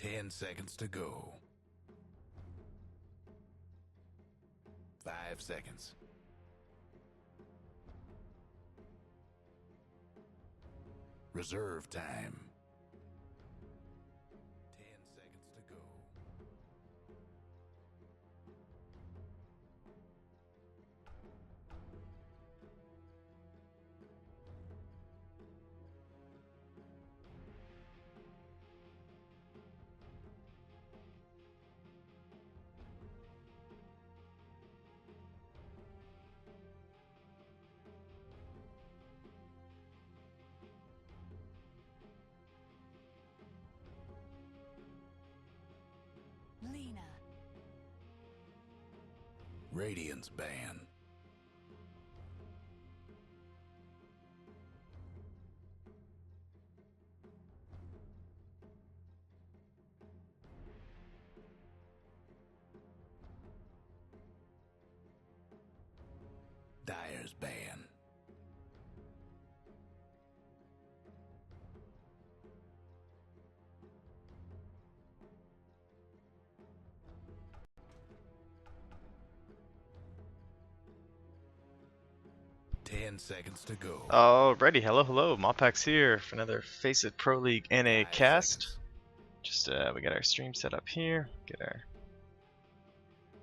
10 seconds to go. 5 seconds. Reserve time. 10 seconds to go. Lena. Radiance ban. Dyer's ban. Ten seconds to go. Alrighty, hello, Mopax here for another FaceIT Pro League NA 5 cast. seconds. Just we got our stream set up here, get our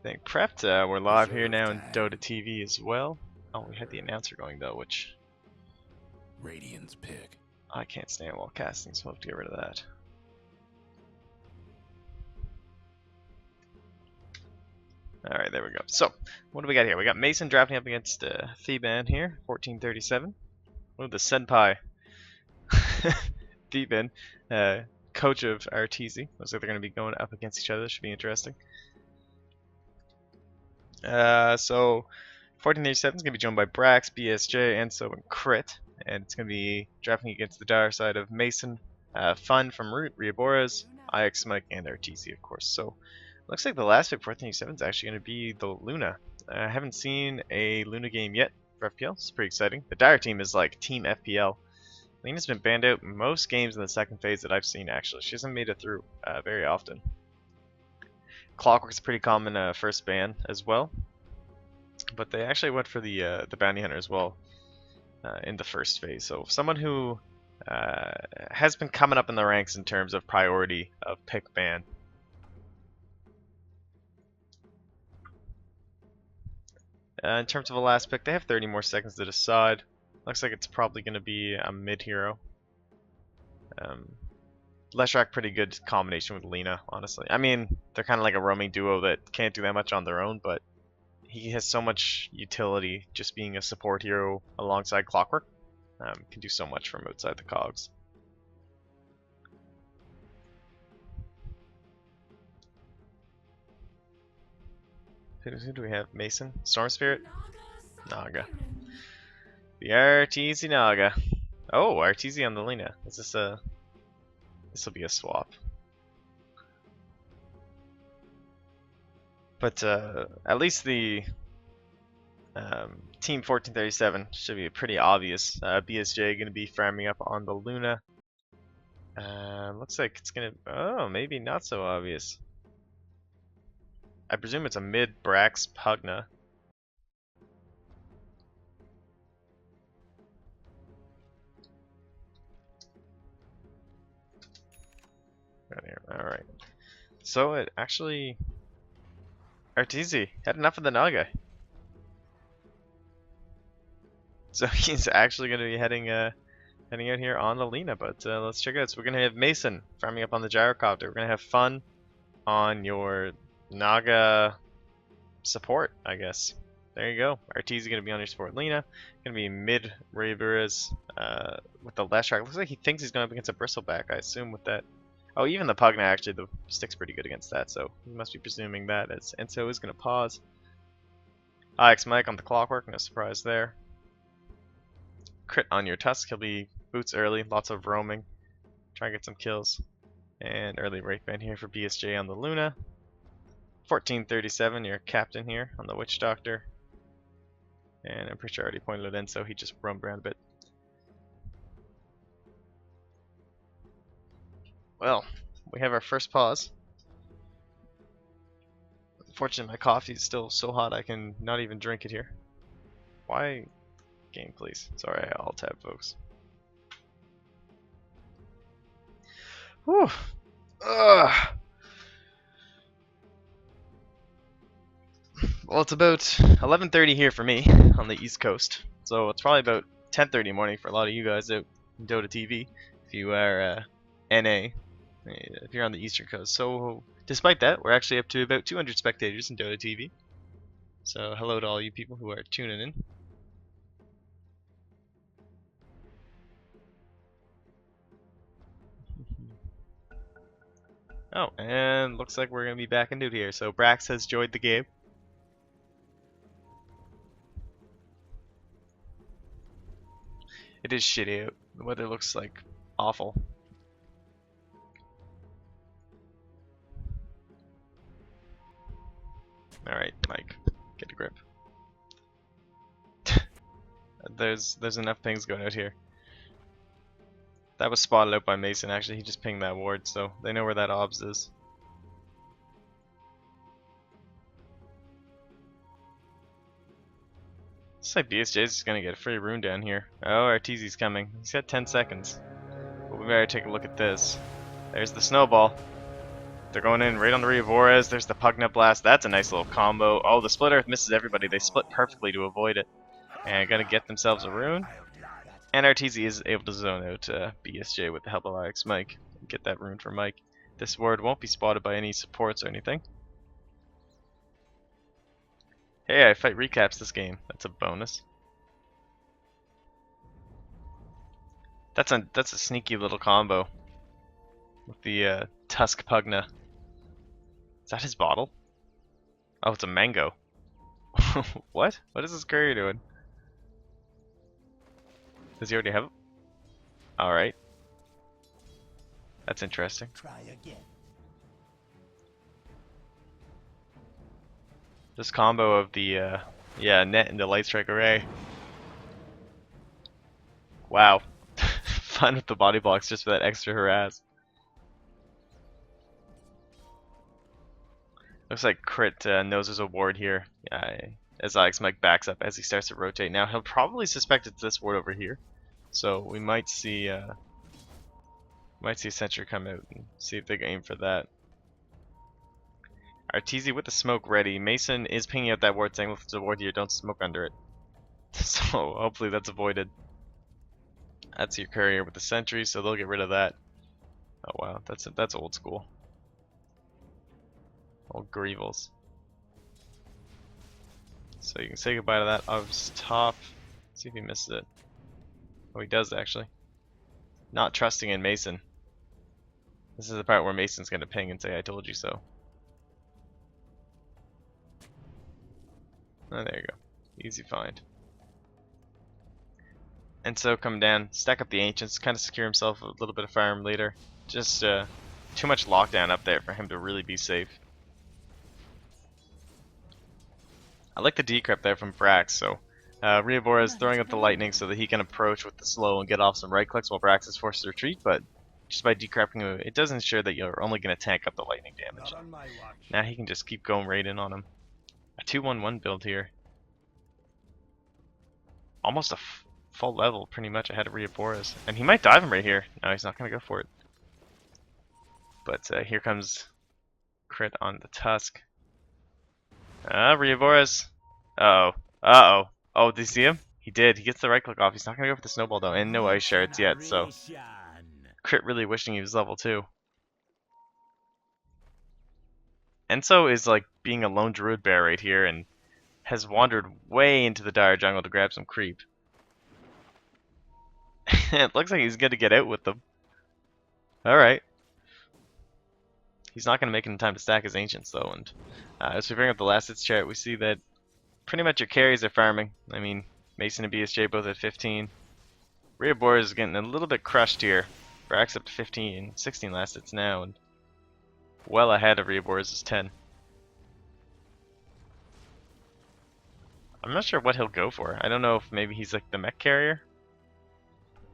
thing prepped. We're live here Reserve now in time. Dota TV as well. Oh, we had the announcer going though, which Radiance pick. I can't stand while casting, so we'll have to get rid of that. Alright, there we go. So, what do we got here? We got Mason drafting up against Theban here, 1437. Oh, the Senpai. Theban, coach of Arteezy. Looks like they're going to be going up against each other. This should be interesting. So, 1437 is going to be joined by Brax, BSJ, Enso, and Crit. And it's going to be drafting against the dire side of Mason, Fun from Root, Riaboras, IX Mike, and Arteezy, of course. So, looks like the last pick, 1487, is actually going to be the Luna. I haven't seen a Luna game yet for FPL. It's pretty exciting. The Dire team is like Team FPL. Lena's been banned out most games in the second phase that I've seen, actually. She hasn't made it through very often. Clockwork's a pretty common first ban as well. But they actually went for the Bounty Hunter as well in the first phase. So someone who has been coming up in the ranks in terms of priority of pick ban. In terms of a last pick, they have 30 more seconds to decide. Looks like it's probably going to be a mid-hero. Leshrac, pretty good combination with Lena, honestly. I mean, they're kind of like a roaming duo that can't do that much on their own, but he has so much utility just being a support hero alongside Clockwork. Can do so much from outside the cogs. Who do we have? Mason? Storm Spirit? Naga. The Arteezy Naga. Oh, Arteezy on the Lena. Is this a... This will be a swap. But at least the Team 1437 should be pretty obvious. BSJ going to be farming up on the Luna. Looks like it's going to... Oh, maybe not so obvious. I presume it's a mid Brax Pugna. Right here. Alright. So it actually... Arteezy had enough of the Naga. So he's actually going to be heading out here on the Lena, but let's check it out. So we're going to have Mason farming up on the Gyrocopter. We're going to have Fun on your Naga support, I guess. There you go. Arteezy going to be on your support Lena. Going to be mid Raveras with the Leshrac. Looks like he thinks he's going up against a Bristleback, I assume, with that. Oh, even the Pugna, actually, the stick's pretty good against that, so he must be presuming that as Enso is going to pause. IX Mike on the Clockwork, no surprise there. Crit on your Tusk, he'll be boots early, lots of roaming. Try and get some kills. And early Wraith Band here for BSJ on the Luna. 1437, your captain here on the Witch Doctor. And I'm pretty sure I already pointed it in, so he just roamed around a bit. Well, we have our first pause. Unfortunately, my coffee is still so hot I can not even drink it here. Why? Game, please. Sorry, I'll tab, folks. Whew. Ugh. Well, it's about 11:30 here for me on the East Coast, so it's probably about 10:30 morning for a lot of you guys out in Dota TV. If you are NA, if you're on the Eastern Coast. So, despite that, we're actually up to about 200 spectators in Dota TV. So, hello to all you people who are tuning in. Oh, and looks like we're gonna be back into it here. So, Brax has joined the game. It is shitty out. The weather looks like awful. Alright, Mike, get a grip. there's enough pings going out here. That was spotted out by Mason, actually. He just pinged that ward, so they know where that obs is. Looks like BSJ's just gonna get a free rune down here. Oh, Arteezy's coming. He's got 10 seconds. But we better take a look at this. There's the snowball. They're going in right on the Riavores. There's the Pugna Blast. That's a nice little combo. Oh, the Split Earth misses everybody. They split perfectly to avoid it. And gonna get themselves a rune. And Arteezy is able to zone out BSJ with the help of IX Mike. Get that rune for Mike. This ward won't be spotted by any supports or anything. Hey, I fight recaps this game. That's a bonus. That's a sneaky little combo with the Tusk Pugna. Is that his bottle? Oh, it's a mango. What? What is this courier doing? Does he already have it? Alright. That's interesting. Try again. This combo of the net and the light strike array. Wow. Fun with the body blocks just for that extra harass. Looks like Crit knows there's a ward here. As Alex Mike backs up as he starts to rotate. Now he'll probably suspect it's this ward over here. So we might see a sentry come out and see if they can aim for that. Arteezy with the smoke ready. Mason is pinging out that ward saying, if there's a ward here, don't smoke under it. So hopefully that's avoided. That's your courier with the sentry, so they'll get rid of that. Oh wow, that's old school. Old Greevils. So you can say goodbye to that. Ob's top. See if he misses it. Oh, he does actually. Not trusting in Mason. This is the part where Mason's gonna ping and say, I told you so. Oh, there you go. Easy find. And so come down, stack up the Ancients, kind of secure himself a little bit of farm later. Just too much lockdown up there for him to really be safe. I like the decrypt there from Brax, so Riabora is throwing up the lightning so that he can approach with the slow and get off some right clicks while Brax is forced to retreat, but just by decrypting him, it does ensure that you're only going to tank up the lightning damage. Now he can just keep going right in on him. A 2-1-1 build here. Almost a full level, pretty much ahead of Riabora's. And he might dive him right here. No, he's not going to go for it. But here comes Crit on the Tusk. Riabora's. Uh-oh. Uh-oh. Oh, did you see him? He did. He gets the right click off. He's not going to go for the snowball, though. And no ice shards yet, so... Crit really wishing he was level 2. Enso is like being a lone druid bear right here and has wandered way into the dire jungle to grab some creep. It looks like he's going to get out with them. Alright. He's not going to make it in time to stack his Ancients though, and as we bring up the last hits chart, we see that pretty much your carries are farming. I mean, Mason and BSJ both at 15. Riabora is getting a little bit crushed here. Brax up to 15, 16 last hits now, and well ahead of Riabora's is 10. I'm not sure what he'll go for. I don't know if maybe he's like the mech carrier,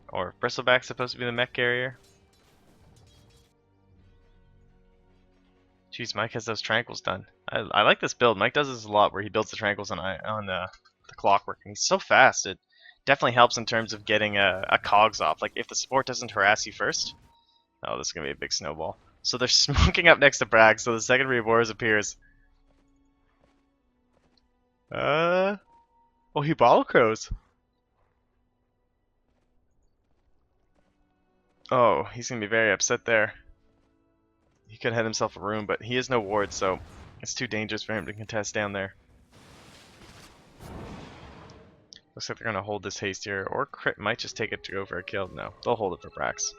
or if Bristleback's supposed to be the mech carrier. Jeez, Mike has those tranquils done. I like this build. Mike does this a lot where he builds the tranquils on the clockwork, and he's so fast. It definitely helps in terms of getting a cogs off. Like if the support doesn't harass you first. Oh, this is gonna be a big snowball. So they're smoking up next to Bragg. So the second Reborz appears. Oh, he bottle crows. Oh, he's gonna be very upset there. He could have had himself a room, but he has no ward, so it's too dangerous for him to contest down there. Looks like they're gonna hold this haste here, or Crit might just take it to go for a kill. No, they'll hold it for Brax.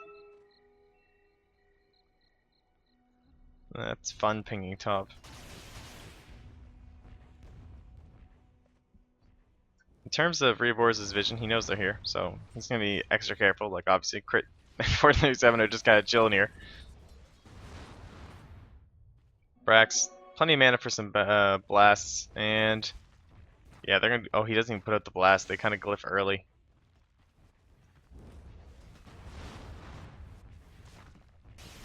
That's fun pinging top. In terms of Rebor's vision, he knows they're here, so he's gonna be extra careful. Like obviously, Crit and 437 are just kind of chilling here. Brax, plenty of mana for some blasts, and yeah, they're gonna. Oh, he doesn't even put out the blast. They kind of glyph early.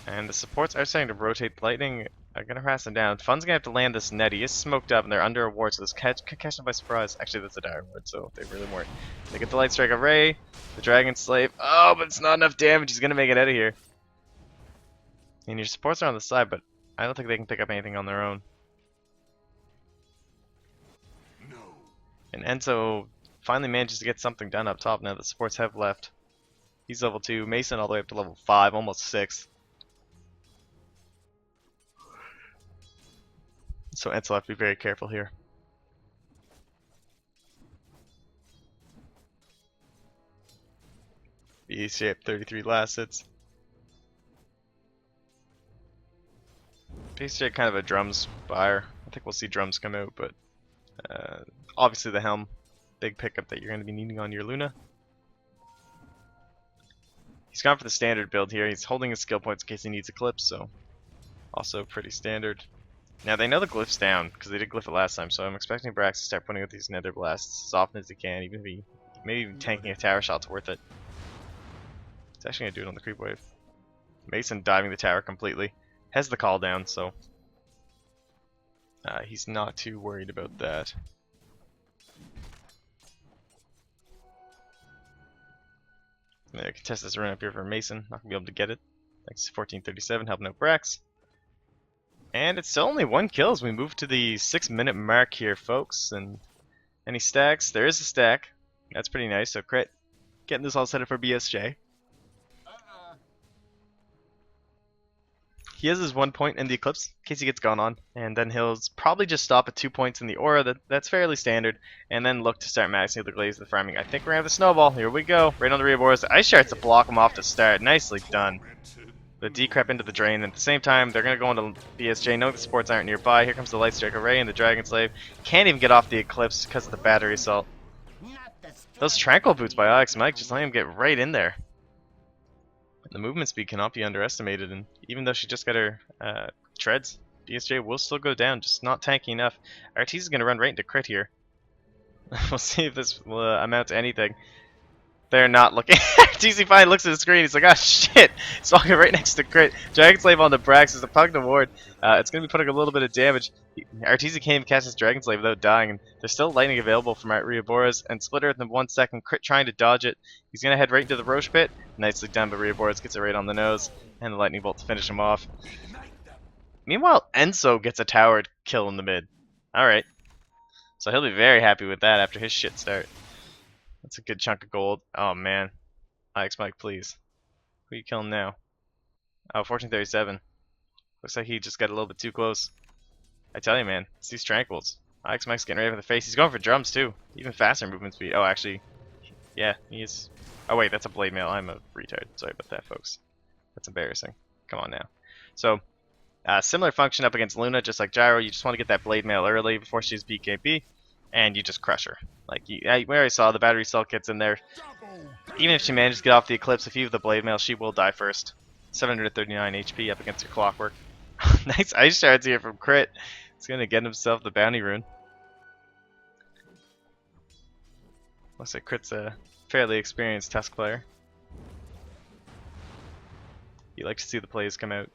And the supports are starting to rotate. Lightning are gonna harass him down. Fun's gonna have to land this net. He is smoked up, and they're under a ward, so this could catch them by surprise. Actually, that's a dire ward, so they really weren't. They get the light strike array, the dragon slave. Oh, but it's not enough damage. He's gonna make it out of here. And your supports are on the side, but I don't think they can pick up anything on their own. No. And Enzo finally manages to get something done up top now that supports have left. He's level 2. Mason all the way up to level 5, almost 6. So Enzo will have to be very careful here. B shape 33 last hits. Base kind of a drums buyer. I think we'll see drums come out, but obviously the helm, big pickup that you're going to be needing on your Luna. He's gone for the standard build here. He's holding his skill points in case he needs Eclipse, so also pretty standard. Now they know the glyph's down because they did glyph it last time, so I'm expecting Brax to start putting out these nether blasts as often as he can, even if he maybe even tanking a tower shot's worth it. He's actually gonna do it on the creep wave. Mason diving the tower completely. Has the call down, so he's not too worried about that. I'm gonna contest this run up here for Mason. Not gonna be able to get it. Thanks to 1437 helping out Brax. And it's still only 1 kill as we move to the 6-minute mark here, folks. And any stacks? There is a stack. That's pretty nice. So Crit getting this all set up for BSJ. He has his 1 point in the Eclipse in case he gets gone on, and then he'll probably just stop at 2 points in the Aura. That's fairly standard, and then look to start maxing the Glaze, the farming. I think we're gonna have the Snowball. Here we go, right on the Reborz. Ice Shards to block him off to start. Nicely done. The decrep into the drain, and at the same time they're gonna go into BSJ. Knowing the supports aren't nearby. Here comes the Light Strike Array and the Dragon Slave. Can't even get off the Eclipse because of the battery assault. Those Tranquil Boots by Alex Mike just let him get right in there. The movement speed cannot be underestimated, and even though she just got her treads, BSJ will still go down, just not tanky enough. Arteez is going to run right into Crit here. We'll see if this will amount to anything. They're not looking. TC finally looks at the screen. He's like, oh shit! He's walking right next to Crit. Dragon Slave on the Brax is a pug to ward. It's going to be putting a little bit of damage. Arteezy can't even catch his Dragon Slave without dying. And there's still lightning available from Rioboras. And Splitter in the 1 second. Crit trying to dodge it. He's going to head right into the Roche Pit. Nicely done, but Rioboras gets it right on the nose. And the Lightning Bolt to finish him off. Meanwhile, Enzo gets a towered kill in the mid. Alright. So he'll be very happy with that after his shit start. That's a good chunk of gold. Oh man. Alex Mike, please. Who are you killing now? Oh, 1437. Looks like he just got a little bit too close. I tell you, man, it's these Tranquils. Alex Mike's getting ready for the face. He's going for drums too. Even faster movement speed. Oh, actually, yeah, he is. Oh wait, that's a blade mail. I'm a retard. Sorry about that, folks. That's embarrassing. Come on now. So, similar function up against Luna, just like Gyro. You just want to get that blade mail early before she's BKB, and you just crush her. Like we already saw, the battery cell gets in there. Even if she manages to get off the Eclipse, if you have the blade mail, she will die first. 739 HP up against your Clockwork. Nice Ice Shards here from Crit. He's gonna get himself the bounty rune. Looks like Crit's a fairly experienced Tusk player. You like to see the plays come out.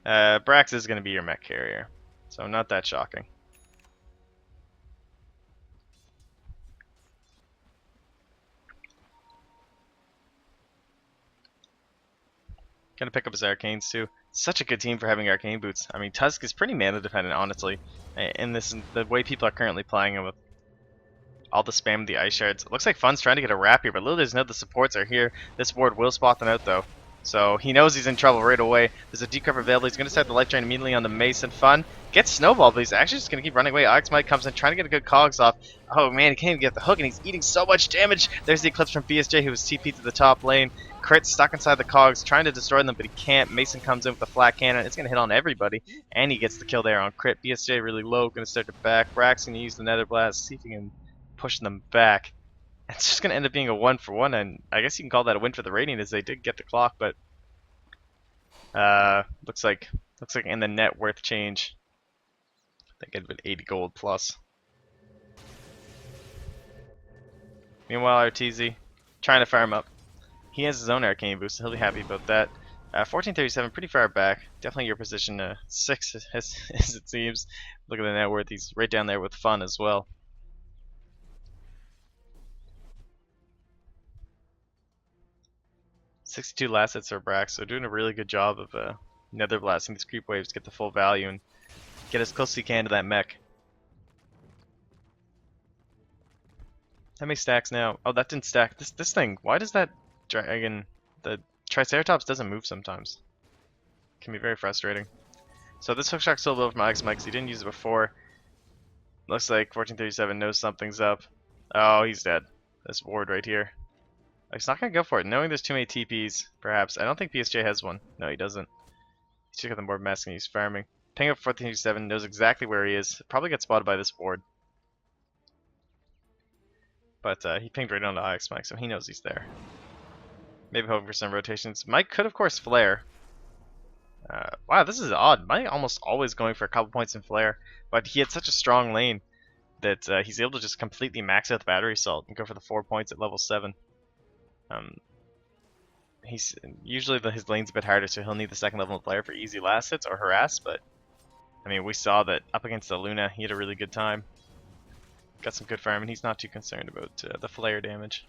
Brax is going to be your mech carrier, so not that shocking. Gonna pick up his arcanes too. Such a good team for having arcane boots. I mean, Tusk is pretty mana dependent, honestly. In this, the way people are currently playing him with all the spam of the ice shards. It looks like Fun's trying to get a wrap here, but little does know the supports are here. This ward will spot them out though. So he knows he's in trouble right away. There's a decrypt available. He's going to start the life drain immediately on the Mason. Fun gets snowballed, but he's actually just going to keep running away. Onyx Mike comes in, trying to get a good cogs off. Oh man, he can't even get the hook, and he's eating so much damage. There's the Eclipse from BSJ, who was TP to the top lane. Crit stuck inside the cogs, trying to destroy them, but he can't. Mason comes in with a flat cannon. It's going to hit on everybody, and he gets the kill there on Crit. BSJ really low, going to start to back. Brax going to use the Nether Blast, see if he can push them back. It's just going to end up being a 1-for-1, and I guess you can call that a win for the Radiant, as they did get the clock, but looks like in the net worth change, I think it'd been 80 gold plus. Meanwhile, RTZ trying to farm up. He has his own arcane boost, so he'll be happy about that. 1437, pretty far back. Definitely your position 6, as it seems. Look at the net worth. He's right down there with Fun as well. $62 last hits for Brax, so doing a really good job of nether blasting these creep waves to get the full value and get as close as you can to that mech. How many stacks now? Oh, that didn't stack. This thing, why does that dragon, the Triceratops doesn't move sometimes? Can be very frustrating. So this hookshot's still low from Onyx Mike, because he didn't use it before. Looks like 1437 knows something's up. Oh, he's dead. This ward right here. He's not going to go for it, knowing there's too many TPs, perhaps. I don't think PSJ has one. No, he doesn't. He's just got the board mess and he's farming. Ping up 1437, knows exactly where he is. Probably got spotted by this ward. But he pinged right onto Onyx Mike, so he knows he's there. Maybe hoping for some rotations. Mike could, of course, flare. Wow, this is odd. Mike almost always going for a couple points in flare, but he had such a strong lane that he's able to just completely max out the battery assault and go for the 4 points at level 7. He's usually his lane's a bit harder, so he'll need the second level player for easy last hits or harass. But I mean, we saw that up against the Luna, he had a really good time. Got some good farm, and he's not too concerned about the flare damage.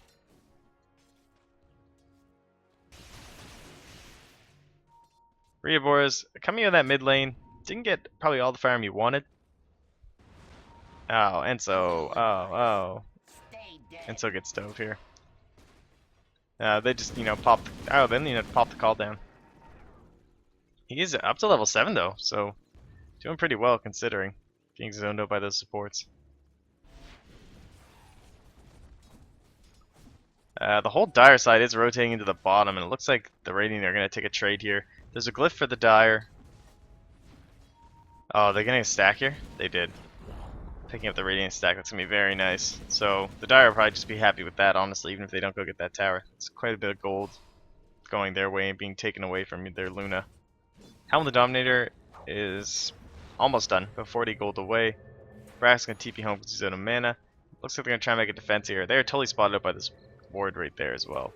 Rioboras coming out of that mid lane, didn't get probably all the farm he wanted. Oh, Enso, Enso gets stove here. They just, pop. Oh, then pop the call down. He is up to level 7 though, so doing pretty well considering being zoned out by those supports. The whole Dire side is rotating into the bottom, and it looks like the Radiant are going to take a trade here. There's a glyph for the Dire. Oh, they're getting a stack here? They did. Picking up the Radiant stack, that's going to be very nice. So the Dire will probably just be happy with that, honestly, even if they don't go get that tower. It's quite a bit of gold going their way and being taken away from their Luna. Helm of the Dominator is almost done, but 40 gold away. Brax going to TP home because he's out of mana. Looks like they're going to try and make a defense here. They're totally spotted up by this ward right there as well.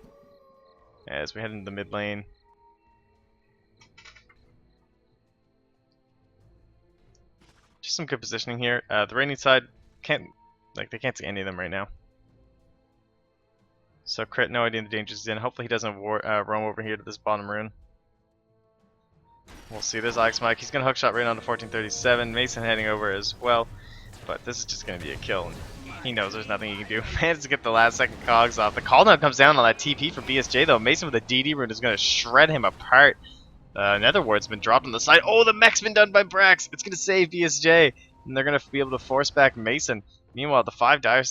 As we head into the mid lane. Just some good positioning here. The Radiant side they can't see any of them right now. So Crit, no idea the danger is in. Hopefully he doesn't roam over here to this bottom rune. We'll see. There's Onyx Mike. He's gonna hookshot right onto 1437. Mason heading over as well, but this is just gonna be a kill. He knows there's nothing he can do. Manages to get the last second cogs off. The cooldown comes down on that TP from BSJ though. Mason with a DD rune is gonna shred him apart. Another ward's been dropped on the side. Oh, the mech's been done by Brax. It's going to save BSJ. And they're going to be able to force back Mason. Meanwhile, the 5 Dire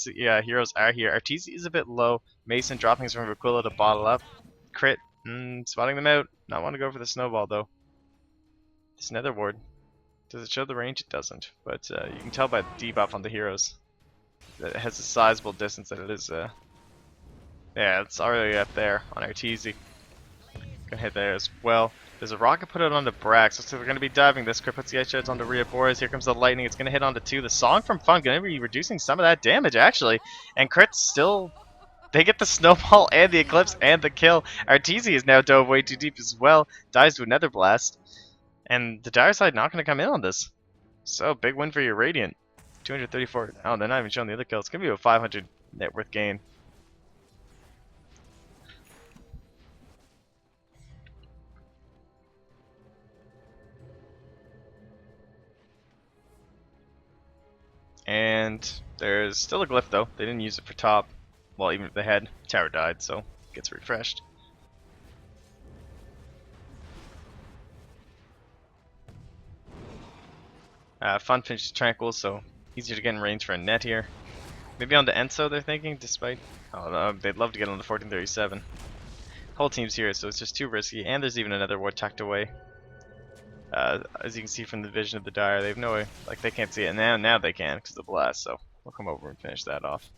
heroes are here. Arteezy is a bit low. Mason dropping from Aquila to bottle up. Crit, spotting them out. Not want to go for the snowball, though. This nether ward. Does it show the range? It doesn't. But you can tell by the debuff on the heroes that it has a sizable distance that it is. Yeah, it's already up there on Arteezy. Gonna hit there as well. There's a rocket put out onto Brax. Looks like we're going to be diving this. Crit puts the ice shards onto Rioboras. Here comes the lightning. It's going to hit onto 2. The song from Fun going to be reducing some of that damage, actually. And Crit still... They get the snowball and the eclipse and the kill. Arteezy is now dove way too deep as well. Dies to another blast. And the dire side not going to come in on this. So, big win for your Radiant. 234. Oh, they're not even showing the other kills. It's going to be a 500 net worth gain. And there's still a glyph though. They didn't use it for top. Well, even if they had, tower died, so it gets refreshed. Fun finishes tranquil, so easier to get in range for a net here. Maybe on the Enso they're thinking, despite... Oh no, they'd love to get on the 1437. Whole team's here, so it's just too risky, and there's even another ward tucked away. As you can see from the vision of the Dire, they have no way, like they can't see it, and now they can because of the blast, so we'll come over and finish that off.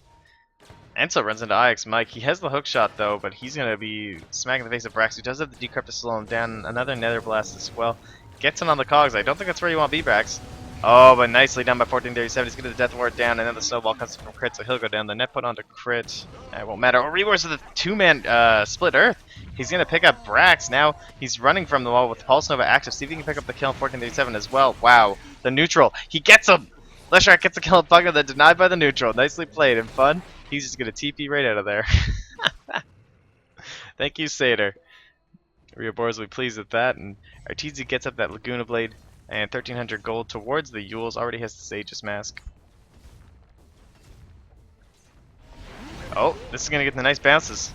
Enso runs into IX Mike. He has the hook shot though, but he's going to be smacking the face of Brax, who does have the decrypt to slow him down. Another nether blast as well. Gets him on the cogs. I don't think that's where you want to be, Brax. Oh, but nicely done by 1437. He's getting the death ward down, and then the snowball comes from crit, so he'll go down. The net put onto crit. It won't matter. Oh, Rewards of the two-man split earth. He's going to pick up Brax. Now he's running from the wall with Pulse Nova active. See if he can pick up the kill on 1437 as well. Wow. The neutral. He gets him! Leshrac gets the kill on Pugna, then denied by the neutral. Nicely played and fun. He's just going to TP right out of there. Thank you, Satyr. Rehoboros will be pleased with that, and Arteezy gets up that Laguna Blade. And 1300 gold towards the Yules. Already has the Sage's Mask. Oh, this is going to get the nice bounces.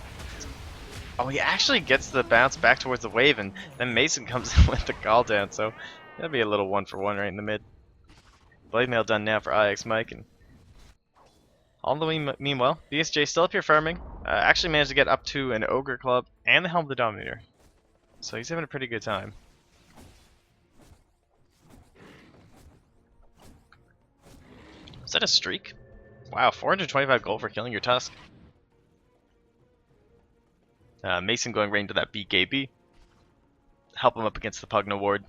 Oh, he actually gets the bounce back towards the wave, and then Mason comes in with the call down. So that'll be a little 1-for-1 right in the mid. Blade Mail done now for IX Mike. And all the way, meanwhile, BSJ still up here farming. Actually managed to get up to an Ogre Club and the Helm of the Dominator. So he's having a pretty good time. Is that a streak? Wow, 425 gold for killing your Tusk. Mason going right into that BKB. Help him up against the Pugna ward.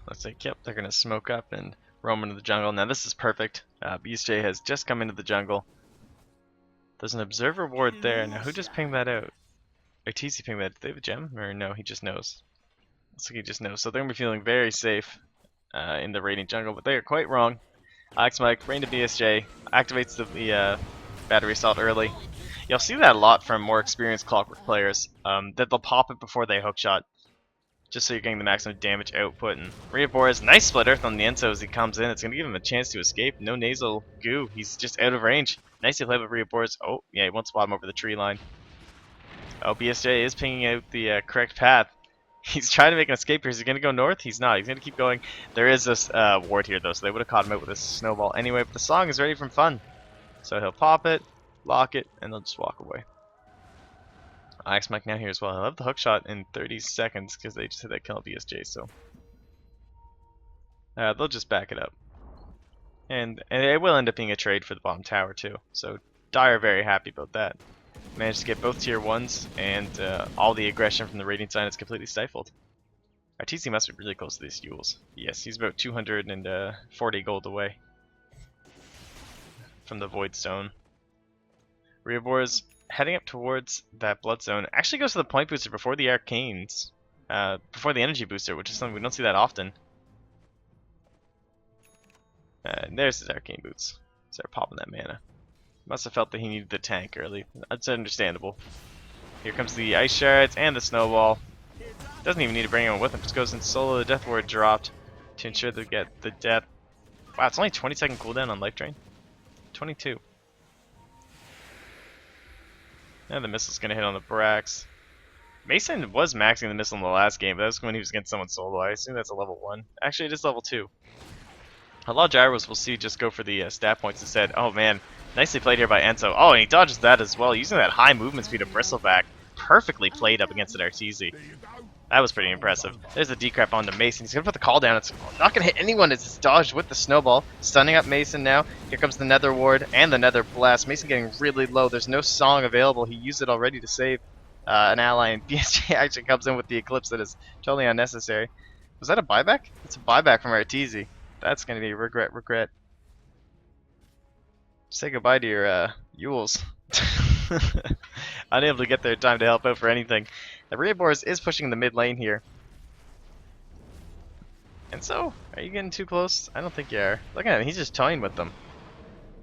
Looks like, yep, they're going to smoke up and roam into the jungle. Now this is perfect. BSJ has just come into the jungle. There's an observer ward there. Now who just pinged that out? Arteezy pinged that. Do they have a gem? Or no, he just knows. Looks like he just knows. So they're going to be feeling very safe in the Radiant jungle, but they are quite wrong. IX Mike, Rain to BSJ, activates the battery assault early. You'll see that a lot from more experienced Clockwork players, that they'll pop it before they hookshot, just so you're getting the maximum damage output. And Rehoboros, nice split earth on the Enso as he comes in. It's going to give him a chance to escape. No nasal goo. He's just out of range. Nicely played by Rehoboros. Oh, yeah, he won't spot him over the tree line. Oh, BSJ is pinging out the correct path. He's trying to make an escape here. Is he going to go north? He's not. He's going to keep going. There is this ward here, though, so they would have caught him out with a snowball anyway. But the song is ready from fun. So he'll pop it, lock it, and they'll just walk away. IX Mike now here as well. I love the hook shot in 30 seconds because they just hit that kill at BSJ. So they'll just back it up. And it will end up being a trade for the bottom tower, too. So Dire very happy about that. Managed to get both tier 1s, and all the aggression from the Radiant side is completely stifled. Arteezy must be really close to these Yules. Yes, he's about 240 gold away from the Void Stone. Rehoboros heading up towards that Blood Zone. Actually goes to the point booster before the Arcanes. Before the energy booster, which is something we don't see that often. There's his Arcane Boots. Start popping that mana. Must have felt that he needed the tank early. That's understandable. Here comes the Ice Shards and the Snowball. Doesn't even need to bring anyone with him. Just goes in solo. The Death Ward dropped to ensure they get the death. Wow, it's only 20-second cooldown on Life Drain. 22. And the missile's going to hit on the Brax. Mason was maxing the missile in the last game, but that was when he was against someone solo. I assume that's a level 1. Actually, it is level 2. A lot of gyros we'll see just go for the stat points instead. Oh man, nicely played here by Enso. Oh, and he dodges that as well, using that high movement speed of Bristleback. Perfectly played up against an Arteezy. That was pretty impressive. There's the decrep onto Mason. He's going to put the call down. It's not going to hit anyone. It's dodged with the snowball. Stunning up Mason now. Here comes the Nether Ward and the Nether Blast. Mason getting really low. There's no song available. He used it already to save an ally, and BSJ actually comes in with the Eclipse that is totally unnecessary. Was that a buyback? It's a buyback from Arteezy. That's going to be regret. Say goodbye to your Yules. Unable to get there in time to help out for anything. The Reabors is pushing the mid lane here. And so, are you getting too close? I don't think you are. Look at him, he's just toying with them.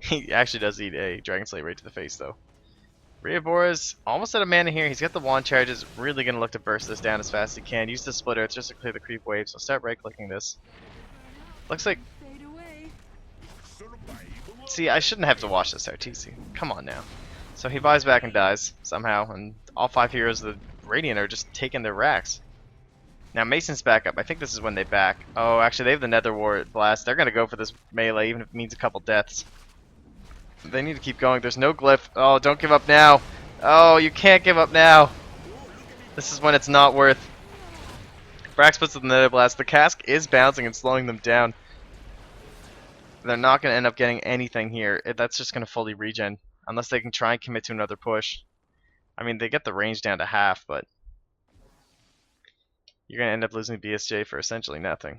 He actually does eat a Dragon Slayer right to the face though. Reabors almost out of mana here. He's got the wand charges. Really going to look to burst this down as fast as he can. Use the splitter just to clear the creep wave. So start right clicking this. Looks like... See, I shouldn't have to watch this RTC. Come on now. So he buys back and dies somehow. And all 5 heroes of the Radiant are just taking their racks. Now Mason's back up. I think this is when they back. Oh, actually they have the Nether Ward Blast. They're going to go for this melee even if it means a couple deaths. They need to keep going. There's no glyph. Oh, don't give up now. Oh, you can't give up now. This is when it's not worth. Brax puts the Nether Blast. The cask is bouncing and slowing them down. They're not going to end up getting anything here. That's just going to fully regen. Unless they can try and commit to another push. I mean, they get the range down to half, but... You're going to end up losing BSJ for essentially nothing.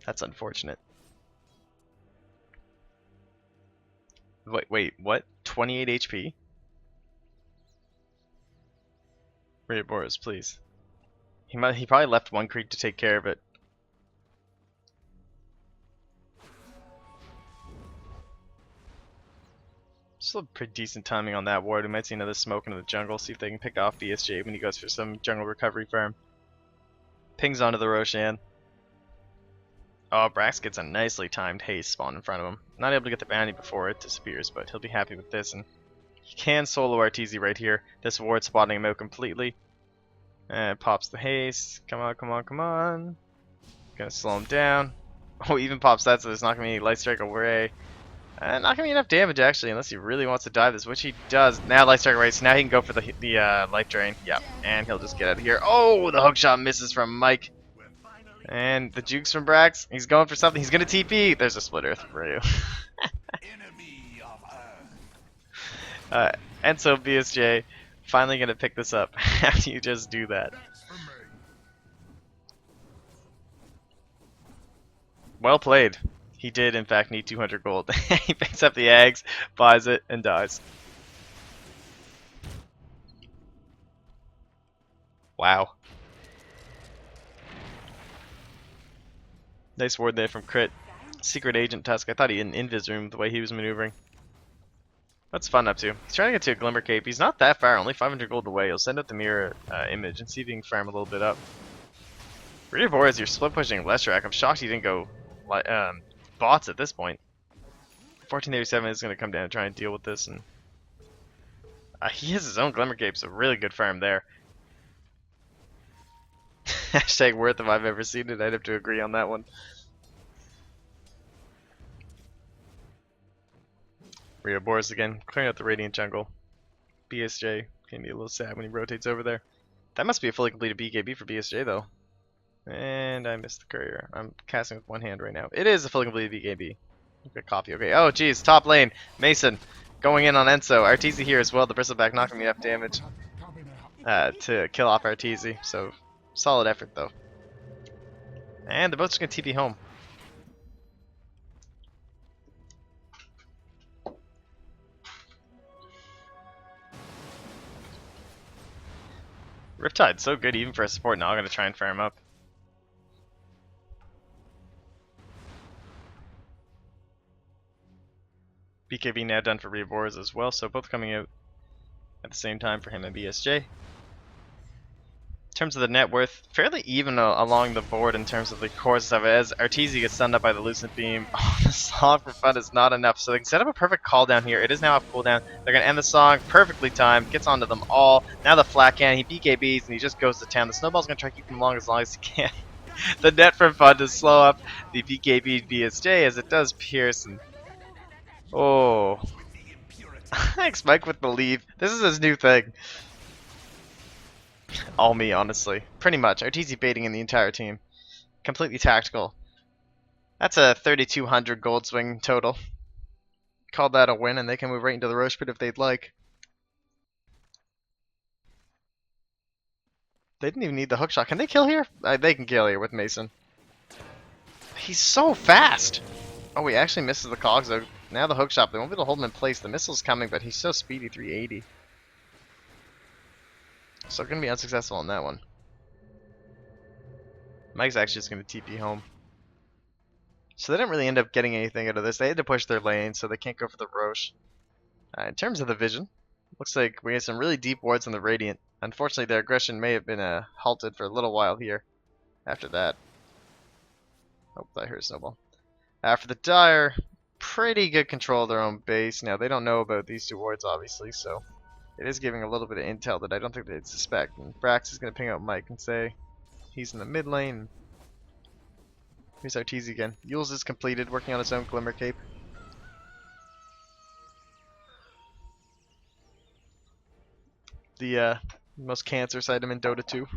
That's unfortunate. Wait, what? 28 HP? Reabors, please. He probably left one creep to take care of it. Still pretty decent timing on that ward. We might see another smoke into the jungle, see if they can pick off BSJ when he goes for some jungle recovery farm. Pings onto the Roshan. Oh, Brax gets a nicely timed haste spawn in front of him. Not able to get the bounty before it disappears, but he'll be happy with this. And he can solo RTZ right here. This ward spotting him out completely. And pops the haste. Come on, come on, come on. Gonna slow him down. Oh, even pops that, so there's not gonna be any light strike away. Not gonna be enough damage actually, unless he really wants to dive this, which he does. Now light strike away, so now he can go for the life drain. Yep, and he'll just get out of here. Oh, the hookshot misses from Mike. And the jukes from Brax. He's going for something. He's gonna TP. There's a splitter for you. And so BSJ finally gonna pick this up after you just do that. Well played. He did in fact need 200 gold. He picks up the eggs, buys it, and dies. Wow. Nice ward there from Crit. Secret Agent Tusk. I thought he had an invis room the way he was maneuvering. What's Fun up to? He's trying to get to a Glimmer Cape. He's not that far, only 500 gold away. He'll send out the mirror image and see if he can farm a little bit up. Reabors, you're split pushing Leshrac. I'm shocked he didn't go bots at this point. 1487 is going to come down and try and deal with this. And he has his own Glimmer Cape, so really good farm there. Hashtag worth if I've ever seen it. I'd have to agree on that one. Reabors again, clearing out the Radiant jungle. BSJ can be a little sad when he rotates over there. That must be a fully completed BKB for BSJ though. And I missed the courier. I'm casting with one hand right now. It is a fully completed BKB. Good copy. Okay. Oh geez, top lane. Mason going in on Enso. Arteezy here as well. The bristleback not gonna be enough damage to kill off Arteezy. So solid effort though. And the boat's gonna TP home. Riptide's so good even for a support. Now I'm gonna try and farm up. BKB now done for Reabors as well, so both coming out at the same time for him and BSJ. In terms of the net worth, fairly even along the board in terms of the core stuff. As Arteezy gets stunned up by the Lucent Beam, oh, the song for fun is not enough. So they can set up a perfect call down here. It is now off cooldown. They're going to end the song perfectly timed, gets onto them all. Now the flat can, he BKBs and he just goes to town. The snowball's going to try to keep him along as he can. The net from fun to slow up the BKB BSJ as it does pierce. And oh, thanks Mike with the leave. This is his new thing. All me, honestly. Pretty much. Arteezy baiting in the entire team. Completely tactical. That's a 3,200 gold swing total. Call that a win, and they can move right into the Roche Pit if they'd like. They didn't even need the hookshot. Can they kill here? They can kill here with Mason. He's so fast! Oh, he actually misses the cogs though. Now the hook shot. They won't be able to hold him in place. The missile's coming, but he's so speedy, 380. So gonna be unsuccessful on that one. Mike's actually just gonna TP home. So they didn't really end up getting anything out of this. They had to push their lane, so they can't go for the Roche. In terms of the vision, looks like we had some really deep wards on the Radiant. Unfortunately, their aggression may have been halted for a little while here after that. Oh, I heard a snowball. After the Dire, pretty good control of their own base. Now, they don't know about these two wards, obviously, so it is giving a little bit of intel that I don't think they'd suspect. And Brax is going to ping out Mike and say he's in the mid lane. Here's Arteezy again. Yules is completed, working on his own Glimmer Cape. The most cancerous item in Dota 2.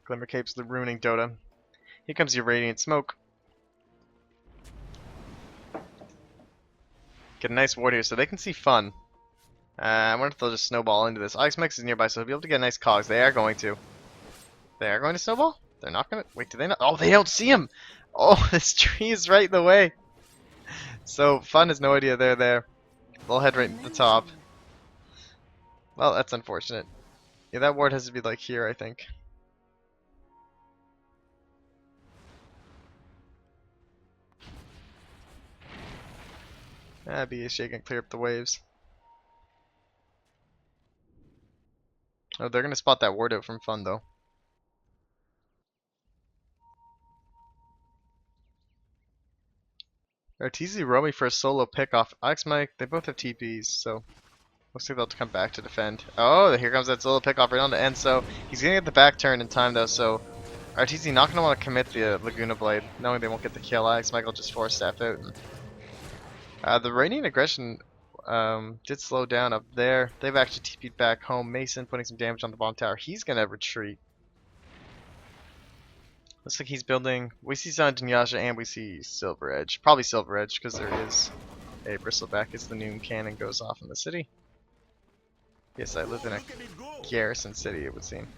Glimmer Cape's the ruining Dota. Here comes your Radiant Smoke. Get a nice ward here so they can see fun. I wonder if they'll just snowball into this. Alex Mix is nearby, so he'll be able to get a nice cogs. They are going to. They are going to snowball? They're not going to? Wait, do they not? Oh, they don't see him! Oh, this tree is right in the way. So, Fun has no idea they're there. They'll head right into the top. Well, that's unfortunate. Yeah, that ward has to be like here, I think. BSJ can clear up the waves. Oh, they're gonna spot that ward out from Fun though. Arteezy roaming for a solo pick off Alex Mike. They both have TPs, so looks like they'll come back to defend. Oh, here comes that solo pick off right on the end. So he's gonna get the back turn in time though. So Arteezy not gonna want to commit the Laguna Blade, knowing they won't get the kill. Alex Mike will just force staff out. And, the Radiant aggression did slow down up there. They've actually TP'd back home. Mason putting some damage on the bottom tower. He's gonna retreat. Looks like he's building. We see Sun Dunyasha and we see Silver Edge. Probably Silver Edge because there is a bristleback as the new cannon goes off in the city. Yes, I live in a garrison city, it would seem.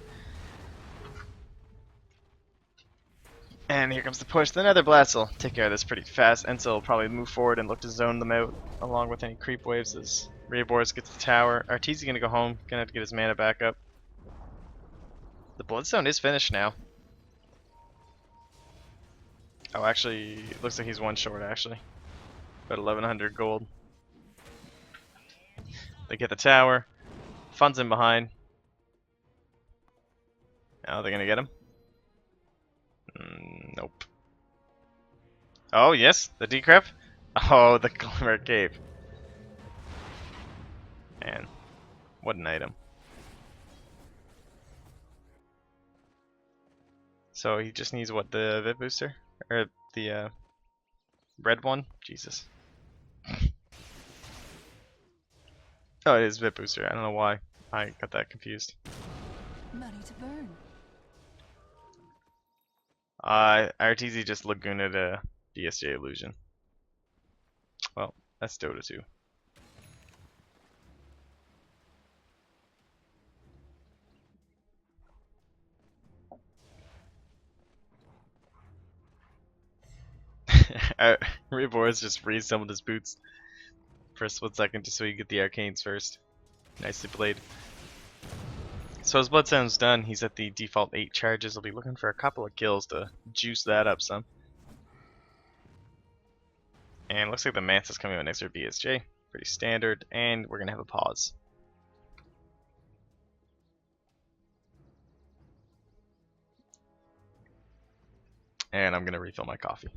And here comes the push. The Nether Blast will take care of this pretty fast. Enso will probably move forward and look to zone them out along with any creep waves as Reaboris gets the tower. Arteezy gonna go home. Gonna have to get his mana back up. The Bloodstone is finished now. Oh, actually, looks like he's one short, actually. About 1100 gold. They get the tower. Fun's in behind. Now they're gonna get him. Nope. Oh, yes, the decrep. Oh, the Glimmer Cape. Man, what an item. So he just needs what, the VIP booster? Or the red one? Jesus. Oh, it is VIP booster. I don't know why I got that confused. Money to burn. RTZ just Laguna to BSJ Illusion. Well, that's Dota 2. Rebor's just re-summoned his boots for a split second just so he can get the arcanes first. Nicely played. So his Bloodstone's done. He's at the default 8 charges. He'll be looking for a couple of kills to juice that up some. And looks like the Mantis coming out next to BSJ. Pretty standard. And we're going to have a pause. And I'm going to refill my coffee.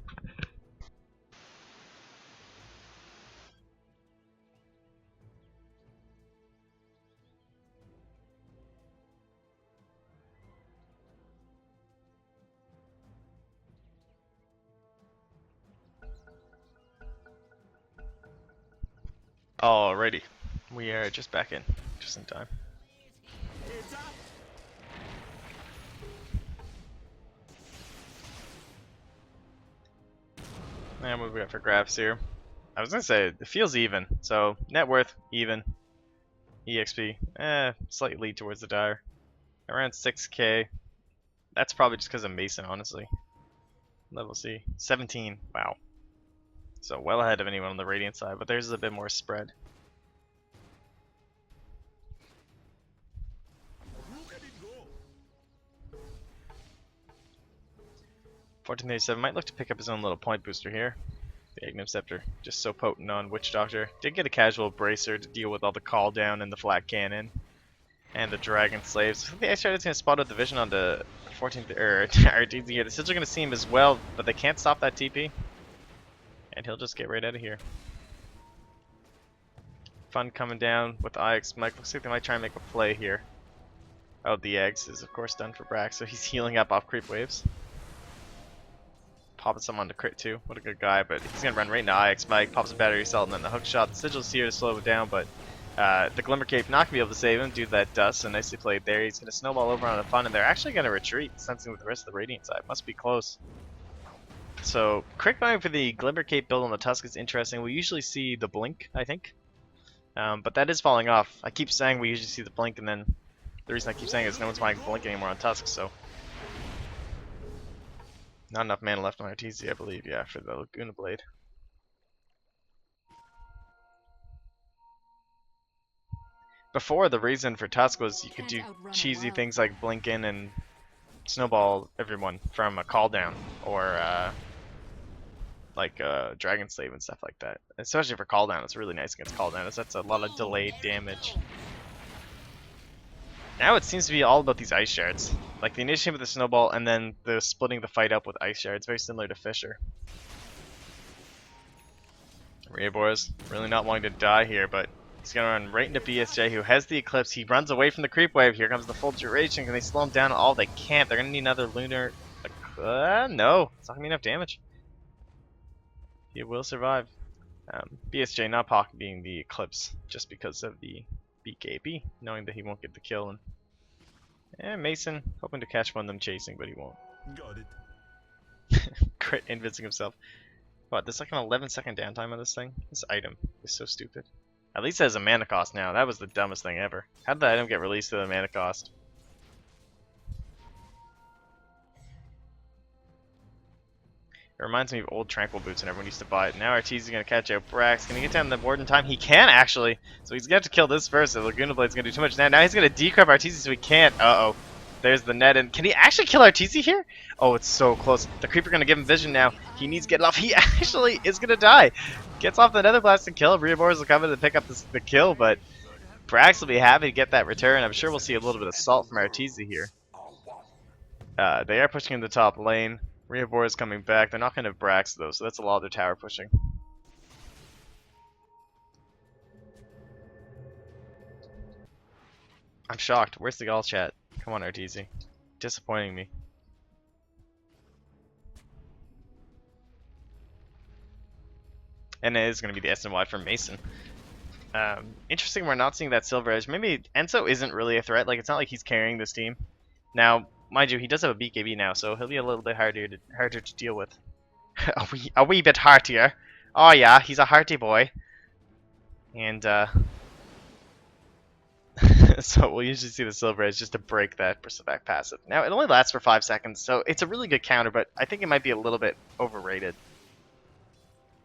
Alrighty, we are just back in, just in time. And what we got for graphs here? I was gonna say it feels even. So net worth even, EXP slight lead towards the Dire, around 6k. That's probably just because of Mason, honestly. Level C, 17. Wow. So well ahead of anyone on the Radiant side, but theirs is a bit more spread. 1437 might look to pick up his own little point booster here. The Agnim Scepter, just so potent on Witch Doctor. Did get a casual Bracer to deal with all the call down and the flat cannon. And the Dragon Slaves. I think the Ice Shard is going to spot out the vision on the 14th, or RTZ here. The Sigils are going to see him as well, but they can't stop that TP. And he'll just get right out of here. Fun coming down with IX Mike. Looks like they might try and make a play here. Oh, the eggs is of course done for Brax, so he's healing up off creep waves. Popping someone to crit too. What a good guy, but he's gonna run right into IX Mike, pops a battery assault, and then the hook shot. The Sigil's here to slow it down, but the Glimmer Cape not gonna be able to save him due to that dust, so nicely played there. He's gonna snowball over on a Fun, and they're actually gonna retreat, sensing with the rest of the Radiant side. Must be close. So, Crick going for the Glimmer Cape build on the Tusk is interesting. We usually see the Blink, I think. But that is falling off. I keep saying we usually see the Blink, and then the reason I keep saying is no one's buying Blink anymore on Tusk, so. Not enough mana left on RTZ, I believe, yeah, for the Laguna Blade. Before, the reason for Tusk was you could do cheesy things like blink in and snowball everyone from a call down, or like Dragon Slave and stuff like that. Especially for call down, it's really nice against call down, as that's a lot of delayed damage. Now it seems to be all about these ice shards. Like the initiative with the snowball and then the splitting the fight up with ice shards, very similar to Fisher. Reaboras really not wanting to die here, but he's gonna run right into BSJ, who has the Eclipse. He runs away from the creep wave. Here comes the full duration. Can they slow him down? All they can't. They're gonna need another lunar. No, it's not gonna be enough damage. He will survive. BSJ not pocketing the Eclipse just because of the BKB, knowing that he won't get the kill. And Mason hoping to catch one of them chasing, but he won't. Got it. Crit invincing himself. What, there's like an 11-second downtime on this thing? This item is so stupid. At least it has a mana cost now. That was the dumbest thing ever. How did the item get released to the mana cost? It reminds me of old Tranquil Boots and everyone used to buy it. Now RTZ is going to catch out Brax. Can he get down the board in time? He can actually. So he's going to have to kill this first. The Laguna Blade's going to do too much now. Now he's going to decrep RTZ so he can't. Uh-oh. There's the net. And can he actually kill RTZ here? Oh, it's so close. The Creeper going to give him vision now. He needs to get it off. He actually is going to die. Gets off the Nether Blast and kill. Reaboras will come in to pick up the kill, but Brax will be happy to get that return. I'm sure we'll see a little bit of salt from RTZ here. They are pushing in the top lane. Reabor is coming back. They're not going to have Brax though, so that's a lot of their tower pushing. I'm shocked. Where's the all chat? Come on, RTZ. Disappointing me. And it is going to be the SNY from Mason. Interesting we're not seeing that Silver Edge. Maybe Enzo isn't really a threat. Like, it's not like he's carrying this team. Now, mind you, he does have a BKB now, so he'll be a little bit harder to deal with. a wee bit heartier. Oh yeah, he's a hearty boy. And so we'll usually see the Silver Edge just to break that back passive. Now it only lasts for 5 seconds, so it's a really good counter, but I think it might be a little bit overrated.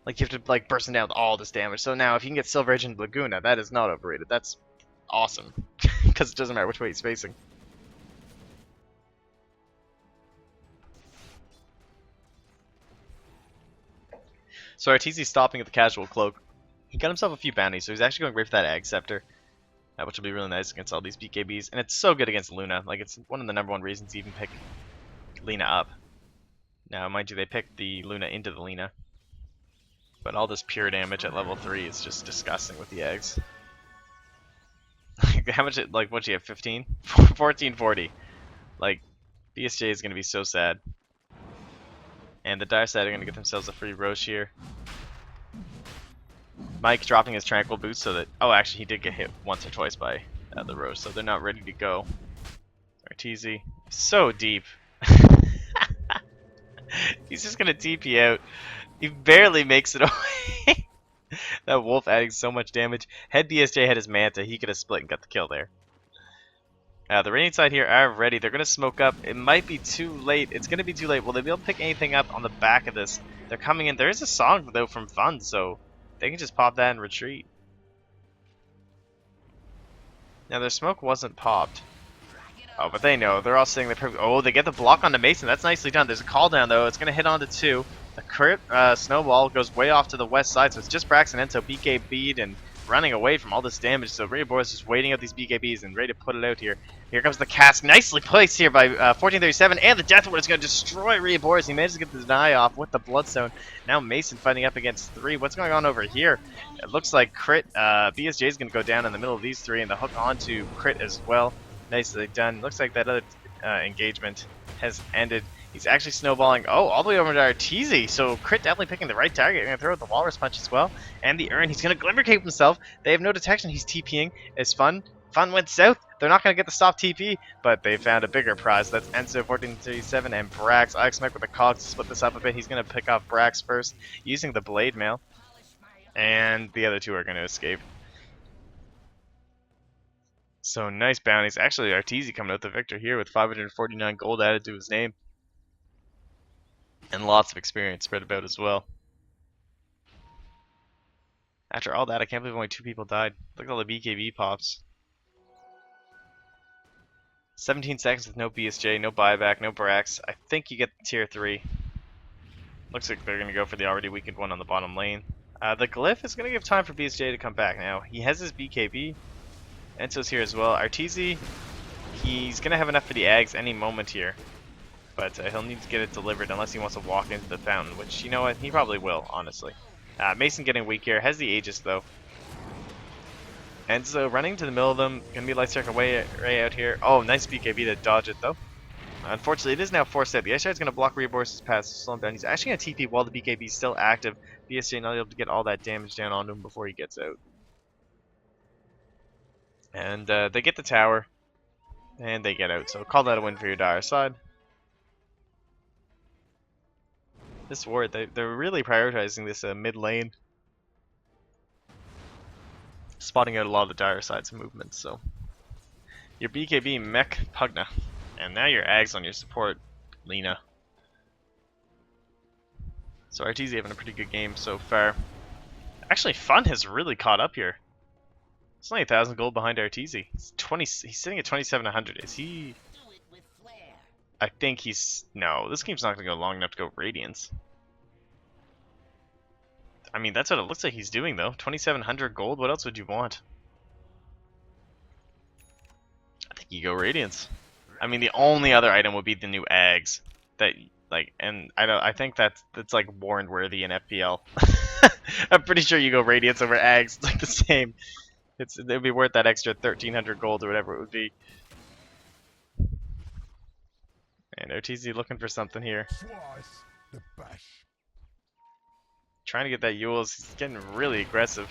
Like you have to like burst him down with all this damage. So now if you can get Silver Edge and Laguna, that is not overrated. That's awesome. Because it doesn't matter which way he's facing. So RTZ's stopping at the casual cloak. He got himself a few bounties, so he's actually going right for that Ag Scepter, which will be really nice against all these BKBs. And it's so good against Luna. Like, it's one of the #1 reasons to even pick Lina up. Now, mind you, they picked the Luna into the Lina. But all this pure damage at level 3 is just disgusting with the eggs. How much, like, what'd you have, 15? 1440. Like, BSJ is going to be so sad. And the Dire side are going to get themselves a free Roche here. Mike dropping his Tranquil Boots so that... Oh, actually, he did get hit once or twice by the Roche, so they're not ready to go. RTZ. So deep. He's just going to TP out. He barely makes it away. That Wolf adding so much damage. Had BSJ had his Manta, he could have split and got the kill there. The Radiant side here are ready. They're going to smoke up. It might be too late. It's going to be too late. Will they be able to pick anything up on the back of this? They're coming in. There is a song, though, from Fun, so they can just pop that and retreat. Now, their smoke wasn't popped. Oh, but they know. They're all sitting there. Oh, they get the block onto Mason. That's nicely done. There's a call down, though. It's going to hit onto 2. The crit snowball goes way off to the west side, so it's just Brax and Enzo BKB'd and running away from all this damage. So Reabor's is just waiting out these BKBs and ready to put it out here. Here comes the cask. Nicely placed here by 1437, and the Death Ward is going to destroy Reabor's. He managed to get the deny off with the Bloodstone. Now Mason fighting up against 3. What's going on over here? It looks like Crit. BSJ is going to go down in the middle of these 3, and the hook onto Crit as well. Nicely done. Looks like that other engagement has ended. He's actually snowballing, all the way over to Arteezy. So Crit definitely picking the right target. Going to throw out the Walrus Punch as well. And the Urn. He's going to Glimmer Cape himself. They have no detection. He's TPing. It's Fun. Fun went south. They're not going to get the stop TP, but they found a bigger prize. That's Enzo 1437 and Brax. Mike with the cog to split this up a bit. He's going to pick off Brax first using the Blade Mail. And the other 2 are going to escape. So nice bounties. Actually, Arteezy coming out the victor here with 549 gold added to his name. And lots of experience spread about as well. After all that, I can't believe only 2 people died. Look at all the BKB pops. 17 seconds with no BSJ, no buyback, no Brax. I think you get tier 3. Looks like they're going to go for the already weakened one on the bottom lane. The Glyph is going to give time for BSJ to come back now. He has his BKB. Enzo's here as well. Arteezy, he's going to have enough for the Ags any moment here. But he'll need to get it delivered unless he wants to walk into the fountain, which, you know what, he probably will, honestly. Mason getting weak here, has the Aegis, though. Enzo running to the middle of them, going to be light circle way out here. Oh, nice BKB to dodge it, though. Unfortunately, it is now forced out. The Ice Shard's going to block Reabor's path, slow him down. He's actually going to TP while the BKB is still active. BSJ not able to get all that damage down onto him before he gets out. And they get the tower, and they get out. So call that a win for your dire side. This ward, they're really prioritizing this mid lane. Spotting out a lot of the dire side's movements, so. Your BKB, Mech, Pugna. And now your Ags on your support, Lena. So Arteezy having a pretty good game so far. Actually, Fun has really caught up here. It's only 1,000 gold behind Arteezy. He's sitting at 2,700. Is he... I think he's... No, this game's not going to go long enough to go Radiance. I mean, that's what it looks like he's doing, though. 2,700 gold? What else would you want? I think you go Radiance. I mean, the only other item would be the new Ags. That, like, and I think that's like, warrant worthy in FPL. I'm pretty sure you go Radiance over Ags. It's like the same. It would be worth that extra 1,300 gold or whatever it would be. And OTZ looking for something here. Trying to get that Yule's. He's getting really aggressive.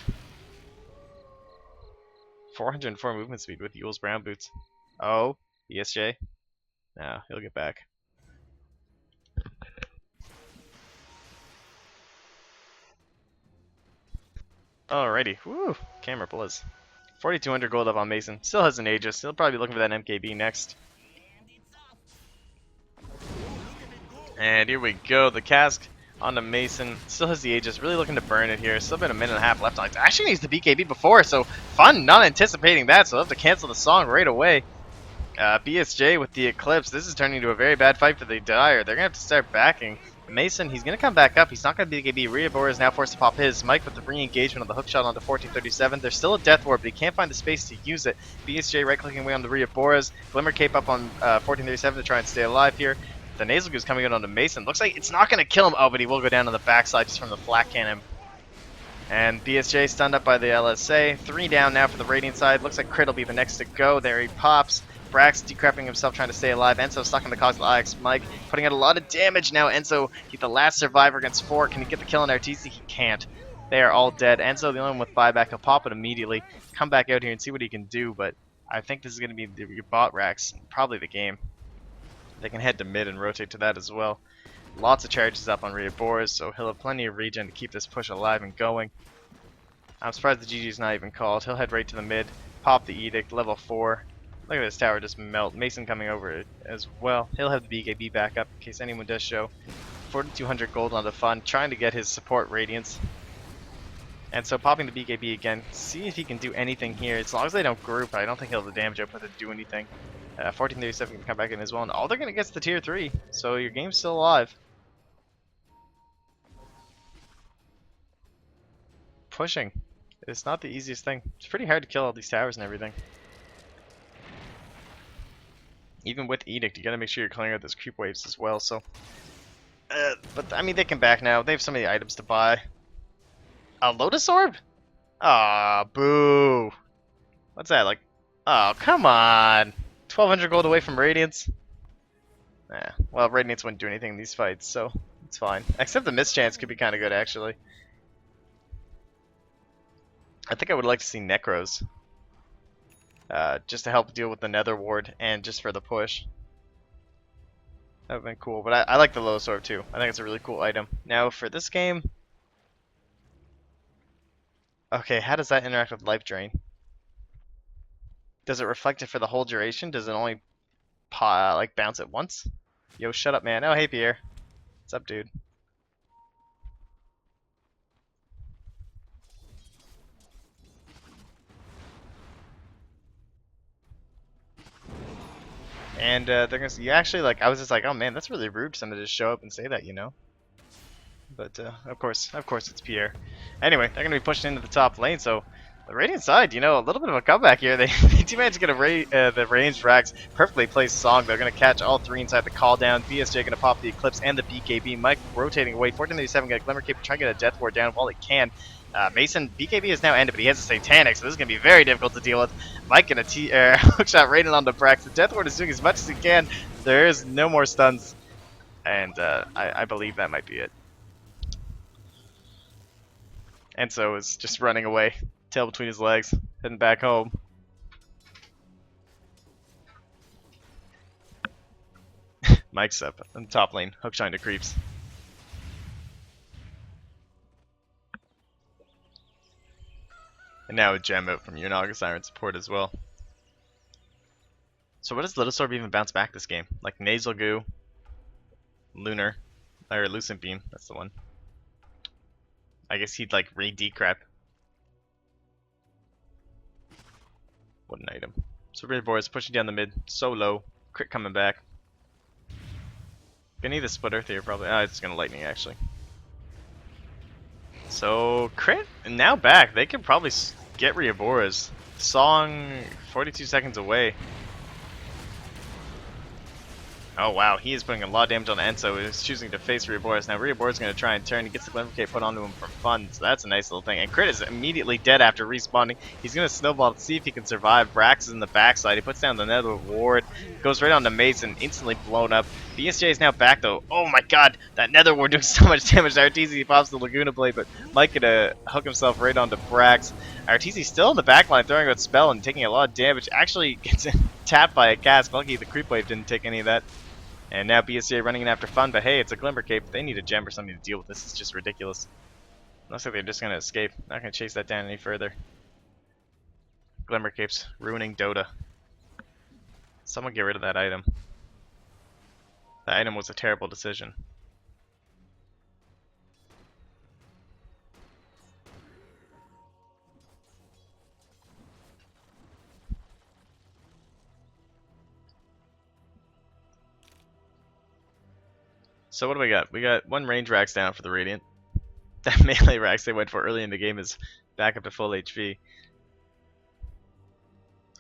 404 movement speed with Yule's brown boots. Oh, ESJ. Nah, he'll get back. Alrighty. Woo! Camera blizz. 4,200 gold up on Mason. Still has an Aegis. He'll probably be looking for that MKB next. And here we go. The cask onto Mason. Still has the Aegis. Really looking to burn it here. Still been a minute and a half left on it. Actually needs the BKB before, so Fun not anticipating that, so they'll have to cancel the song right away. BSJ with the Eclipse. This is turning into a very bad fight for the Dire. They're going to have to start backing. Mason, he's going to come back up. He's not going to BKB. Reabor is now forced to pop his. Mike with the re-engagement on the hookshot onto 1437. There's still a Death Ward, but he can't find the space to use it. BSJ right-clicking away on the Reaboras. Glimmer Cape up on 1437 to try and stay alive here. The Nasal Goose coming in onto Mason. Looks like it's not going to kill him. Oh, but he will go down on the backside just from the flat cannon. And BSJ stunned up by the LSA. 3 down now for the Radiant side. Looks like Crit will be the next to go. There he pops. Brax decrepping himself, trying to stay alive. Enzo stuck in the cogs of Ix. Mike putting out a lot of damage now. Enzo, he's the last survivor against 4. Can he get the kill on Arteezy? He can't. They are all dead. Enzo, the only one with buyback, he'll pop it immediately. Come back out here and see what he can do, but I think this is going to be your bot racks, probably the game. They can head to mid and rotate to that as well. Lots of charges up on Reaboras, so he'll have plenty of regen to keep this push alive and going. I'm surprised the GG's not even called. He'll head right to the mid, pop the Edict, level 4. Look at this tower just melt. Mason coming over as well. He'll have the BKB back up in case anyone does show. 4,200 gold on the fun, trying to get his support radiance. And so popping the BKB again, see if he can do anything here. As long as they don't group, I don't think he'll have the damage output to do anything. 1437 can come back in as well, and all they're going to get is the tier 3, so your game's still alive. Pushing. It's not the easiest thing. It's pretty hard to kill all these towers and everything. Even with Edict, you gotta make sure you're clearing out those creep waves as well, so... but, I mean, they can back now. They have so many items to buy. A Lotus Orb? Aw, boo. What's that, like... Oh, come on. 1,200 gold away from Radiance? Well, Radiance wouldn't do anything in these fights, so it's fine. Except the mischance could be kind of good, actually. I think I would like to see Necros. Just to help deal with the Nether Ward and just for the push. That would have been cool, but I like the Lotus Orb too. I think it's a really cool item. Now for this game... Okay, how does that interact with Life Drain? Does it reflect it for the whole duration? Does it only like bounce it once? Yo, shut up, man. Oh, hey, Pierre. What's up, dude? And they're gonna see, you actually, like, I was just like, oh man, that's really rude for someone to just show up and say that, you know? But of course it's Pierre. Anyway, they're gonna be pushing into the top lane, so the Radiant side, you know, a little bit of a comeback here. They do manage to get the ranged racks, perfectly placed song. They're gonna catch all three inside the call down. BSJ gonna pop the Eclipse and the BKB. Mike rotating away. 1487 get a Glimmer Cape, trying to get a Death Ward down while it can. Mason, BKB is now ended, but he has a Satanic, so this is going to be very difficult to deal with. Mike gonna hookshot raining on the Brax. The Death Ward is doing as much as he can. There is no more stuns, and I believe that might be it. Enzo is just running away, tail between his legs, heading back home. Mike's up in the top lane, hookshot to creeps. And now a gem out from Urnaga Siren support as well. So what does Lotus Orb even bounce back this game? Like Nasal Goo, Lunar, or Lucent Beam, that's the one. I guess he'd like re-decrep. What an item. So Reaper is pushing down the mid, so low. Crit coming back. Gonna need a split earth here probably. Ah, it's gonna lightning actually. So Crit now back. They could probably get Rioboras. Song 42 seconds away. Oh wow, he is putting a lot of damage on Enzo. He's choosing to face Rioboras. Now Rioboras is going to try and turn. He gets the Glimmer Cape put onto him for fun, so that's a nice little thing. And Crit is immediately dead after respawning. He's going to snowball to see if he can survive. Brax is in the backside. He puts down the Nether Ward. Goes right on to Mason, instantly blown up. BSJ is now back though. Oh my god, that Nether Ward doing so much damage to RTZ. Pops the Laguna Blade, but Mike could hook himself right onto Brax. RTZ still in the backline, throwing out spell and taking a lot of damage. Actually gets tapped by a cast. Lucky the creep wave didn't take any of that. And now BSJ running in after fun, but hey, it's a Glimmer Cape. They need a gem or something to deal with this. It's just ridiculous. Looks like they're just going to escape. Not going to chase that down any further. Glimmer Cape's ruining Dota. Someone get rid of that item. That item was a terrible decision. So what do we got? We got one range racks down for the Radiant. That melee racks they went for early in the game is back up to full HP. I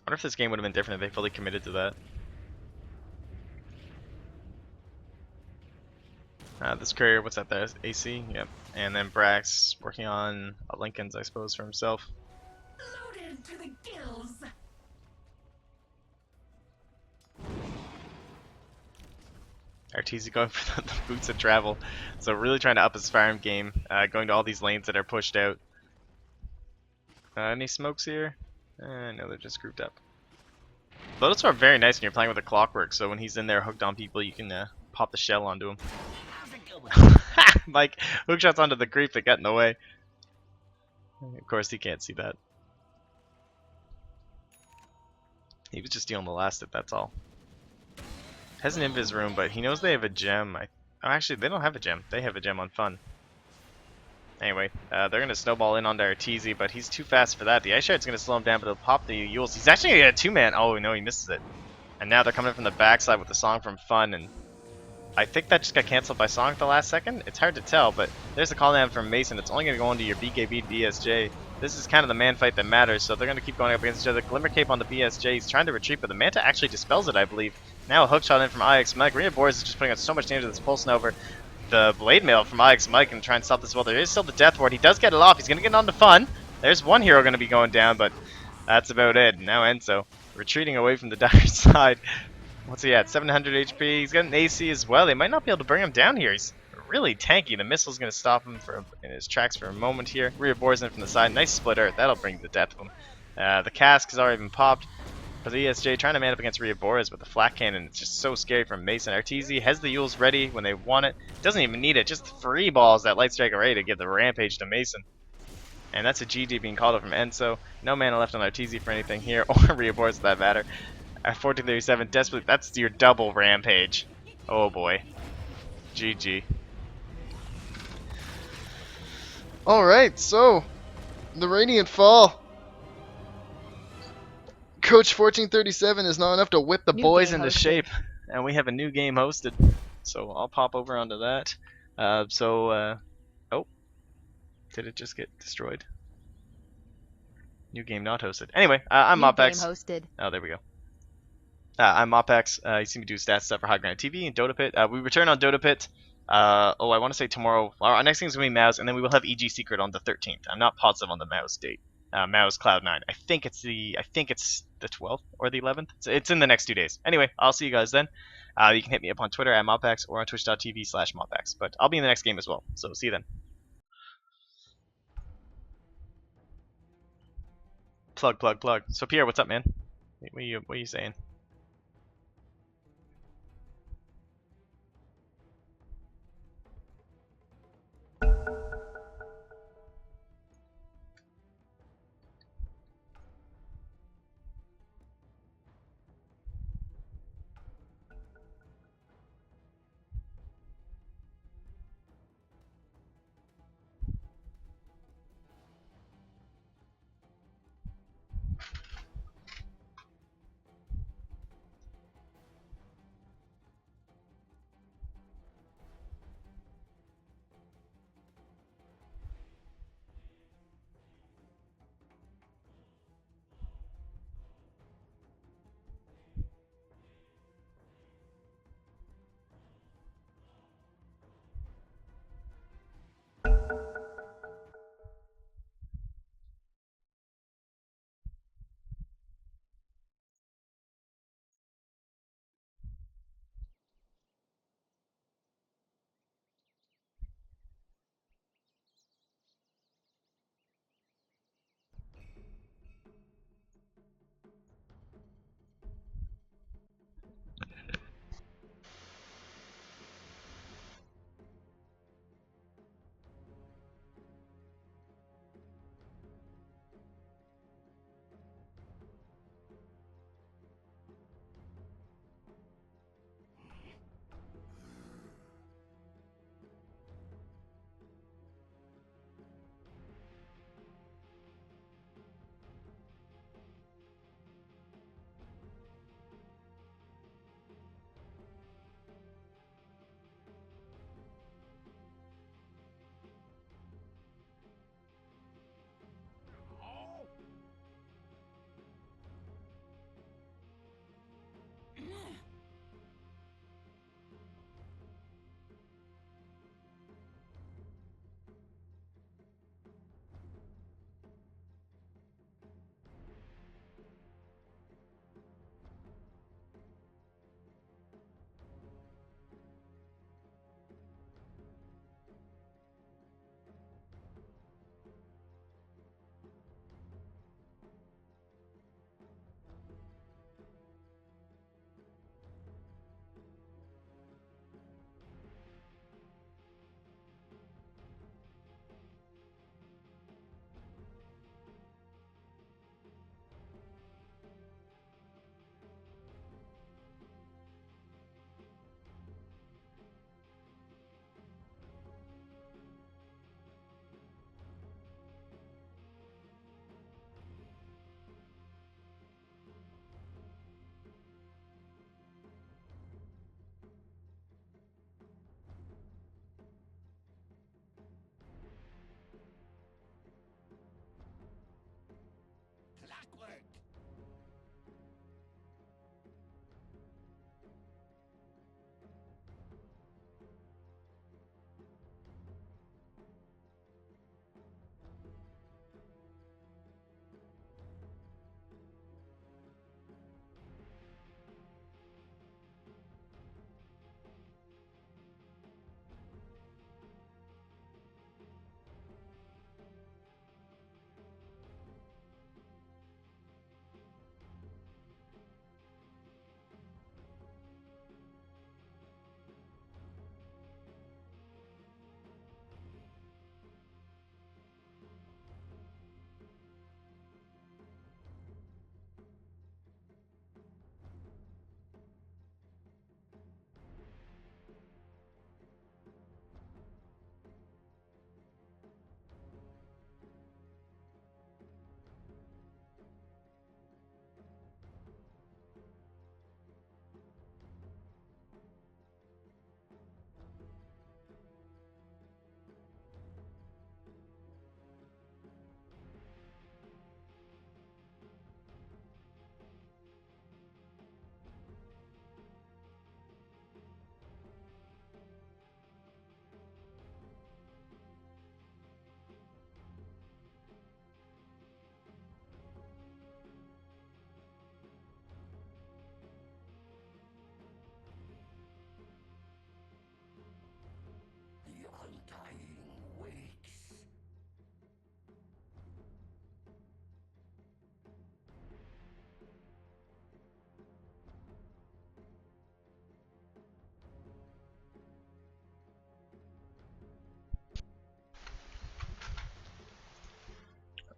wonder if this game would have been different if they fully committed to that. This courier, what's that there? AC? Yep. And then Brax working on Lincoln's, I suppose, for himself. Loaded to the gills. RTZ going for the boots of travel. So really trying to up his farm game, going to all these lanes that are pushed out. Any smokes here? No, they're just grouped up. Lotus are very nice when you're playing with a clockwork, so when he's in there hooked on people, you can pop the shell onto him. Mike, hookshots onto the creep that got in the way. Of course, he can't see that. He was just stealing the last hit, that's all. Has an invis room, but he knows they have a gem. Oh, actually, they don't have a gem. They have a gem on Fun. Anyway, they're going to snowball in onto Arteezy, but he's too fast for that. The Ice Shard's going to slow him down, but he'll pop the Yules. He's actually going to get a 2-man. Oh, no, he misses it. And now they're coming from the backside with the song from Fun, and I think that just got canceled by Song at the last second. It's hard to tell, but there's a call down from Mason. It's only going to go into your BKB BSJ. This is kind of the man fight that matters, so they're going to keep going up against each other. Glimmer Cape on the BSJ. He's trying to retreat, but the Manta actually dispels it, I believe. Now a hook shot in from IX Mike. Rhea Boris is just putting out so much damage with this Pulse Nova. The Blade Mail from IX Mike and try and stop this well. There is still the Death Ward. He does get it off. He's going to get on to Fun. There's one hero going to be going down, but that's about it. Now Enzo retreating away from the Dire side. What's he at? 700 HP. He's got an AC as well. They might not be able to bring him down here. He's really tanky. The missile's going to stop him in his tracks for a moment here. Rhea Boris in from the side. Nice split earth. That'll bring the death of him. The cask has already been popped. For the ESJ, trying to man up against Rhea Boris with the flat cannon. It's just so scary from Mason. Arteezy has the Yules ready when they want it. Doesn't even need it. Just 3 balls that Light Strike array to give the rampage to Mason. And that's a GG being called up from Enzo. No mana left on Arteezy for anything here, or Rhea Boris for that matter. At 1437, desperately, that's your double rampage. Oh boy. GG. Alright, so the Radiant Fall. Coach 1437 is not enough to whip the boys into shape. And we have a new game hosted. So I'll pop over onto that. Oh. Did it just get destroyed? New game not hosted. Anyway, I'm Mopex. Oh, there we go. I'm Mopex. You see me do stats stuff for High Ground TV and Dota Pit. We return on Dota Pit. I want to say tomorrow. Our next thing is going to be Mouse, and then we will have EG Secret on the 13th. I'm not positive on the Mouse date. Mouse Cloud9. I think it's the 12th or the 11th. It's in the next 2 days. Anyway, I'll see you guys then. You can hit me up on Twitter at Mopex or on twitch.tv/Mopex. But I'll be in the next game as well. So see you then. Plug. So Pierre, what's up, man? What are you saying?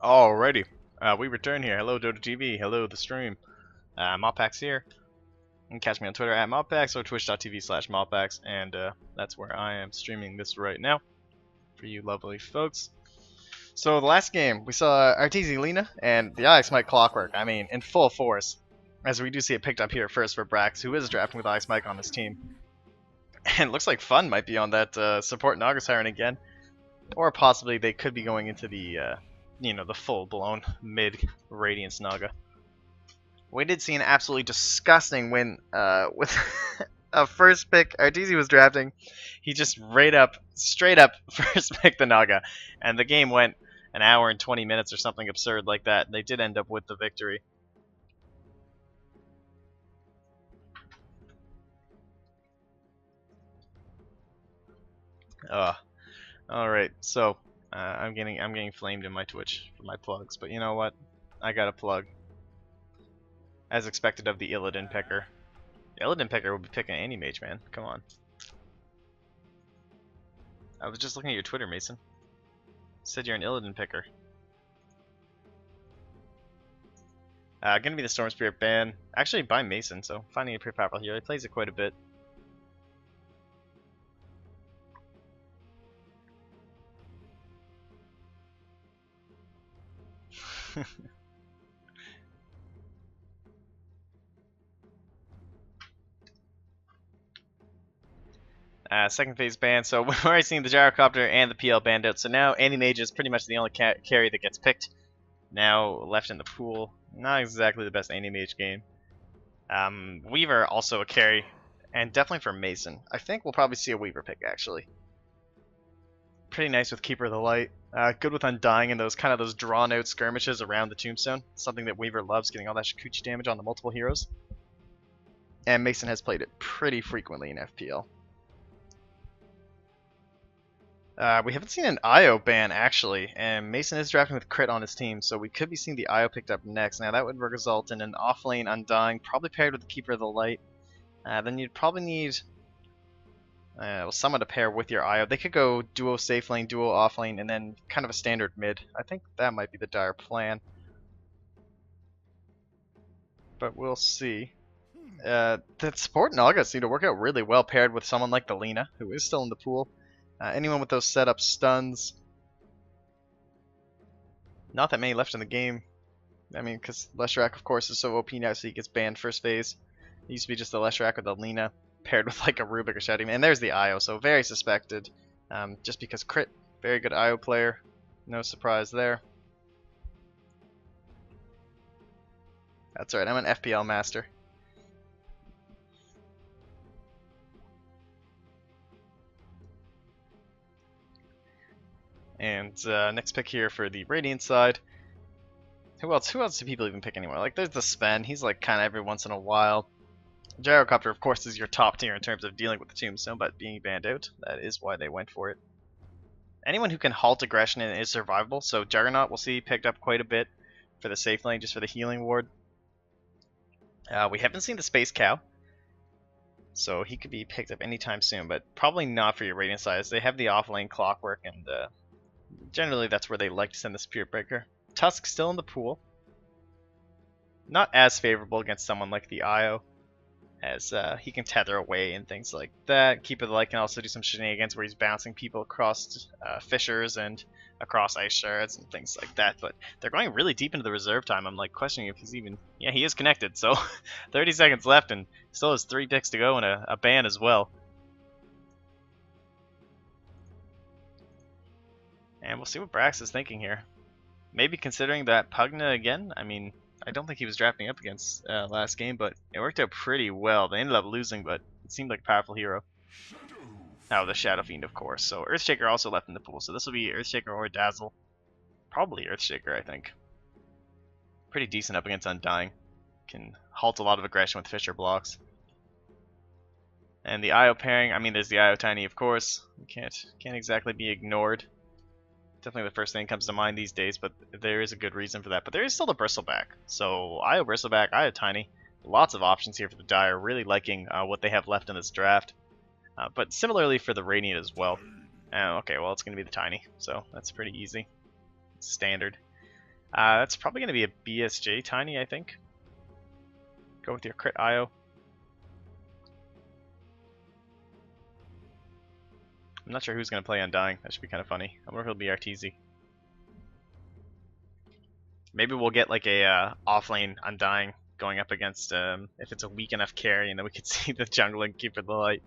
Alrighty, we return here. Hello Dota TV, hello the stream. Moppax here. You can catch me on Twitter at Moppax or twitch.tv/Moppax, and that's where I am streaming this right now for you lovely folks. So the last game, we saw Arteezy Lina and the Ix Mike Clockwork, I mean, in full force. As we do see it picked up here first for Brax, who is drafting with Ix Mike on his team. And it looks like Fun might be on that support Naga Siren again. Or possibly they could be going into the, the full-blown mid-Radiance Naga. We did see an absolutely disgusting win with a first pick. Arteezy was drafting. He just straight up first picked the Naga. And the game went an hour and 20 minutes or something absurd like that. They did end up with the victory. Alright, so I'm getting flamed in my Twitch for my plugs, but you know what? I got a plug. As expected of the Illidan picker. The Illidan picker will be picking Anti-Mage, man. Come on. I was just looking at your Twitter, Mason. Said you're an Illidan picker. Gonna be the Storm Spirit ban. Actually by Mason, so finding it pretty powerful here. He plays it quite a bit. Second phase ban, so we're already seeing the Gyrocopter and the PL banned out, so now Anti-Mage is pretty much the only carry that gets picked. Now left in the pool. Not exactly the best Anti-Mage game. Weaver also a carry, and definitely for Mason. I think we'll probably see a Weaver pick, actually. Pretty nice with Keeper of the Light. Good with Undying and those drawn-out skirmishes around the Tombstone. Something that Weaver loves, getting all that Shikuchi damage on the multiple heroes. And Mason has played it pretty frequently in FPL. We haven't seen an IO ban, actually, and Mason is drafting with Crit on his team, so we could be seeing the IO picked up next. Now, that would result in an off-lane Undying, probably paired with the Keeper of the Light. Then you'd probably need someone to pair with your IO. They could go duo safe lane, duo off lane, and then kind of a standard mid. I think that might be the dire plan. But we'll see. The support Naga seem to work out really well paired with someone like the Lina, who is still in the pool. Anyone with those setup stuns. Not that many left in the game. I mean, because Leshrac, of course, is so OP now, so he gets banned first phase. It used to be just the Leshrac or the Lina paired with like a Rubik or Shadowman. And there's the IO, so very suspected. Just because Crit, very good IO player. No surprise there. That's right, I'm an FPL master. And next pick here for the Radiant side. Who else do people even pick anymore? Like, there's the Sven. He's like kind of every once in a while. Gyrocopter, of course, is your top tier in terms of dealing with the Tombstone, but being banned out, that is why they went for it. Anyone who can halt aggression and is survivable, so Juggernaut we'll see picked up quite a bit for the safe lane, just for the healing ward. We haven't seen the Space Cow, so he could be picked up anytime soon, but probably not for your Radiant side. They have the off-lane Clockwork, and generally that's where they like to send the Spirit Breaker. Tusk still in the pool. Not as favorable against someone like the IO, as he can tether away and things like that. Keeper of the Light can also do some shenanigans where he's bouncing people across fissures and across ice shards and things like that. But they're going really deep into the reserve time. I'm like questioning if he's even... Yeah, he is connected, so 30 seconds left and still has 3 picks to go and a ban as well. And we'll see what Brax is thinking here. Maybe considering that Pugna again. I mean, I don't think he was drafting up against last game, but it worked out pretty well. They ended up losing, but it seemed like a powerful hero. Oh, the Shadow Fiend, of course. So Earthshaker also left in the pool, so this will be Earthshaker or Dazzle. Probably Earthshaker, I think. Pretty decent up against Undying. Can halt a lot of aggression with Fissure blocks. And the IO pairing, I mean, there's the IO Tiny, of course. Can't exactly be ignored. Definitely the first thing that comes to mind these days, but there is a good reason for that. But there is still the Bristleback. So IO Bristleback, IO Tiny. Lots of options here for the Dire. Really liking what they have left in this draft. But similarly for the Radiant as well. Okay, well it's going to be the Tiny, so that's pretty easy. It's standard. That's probably going to be a BSJ Tiny, I think. Go with your crit IO. I'm not sure who's going to play Undying. That should be kind of funny. I wonder if it'll be RTZ. Maybe we'll get like a offlane Undying going up against, if it's a weak enough carry, and then we could see the jungling keeper the light.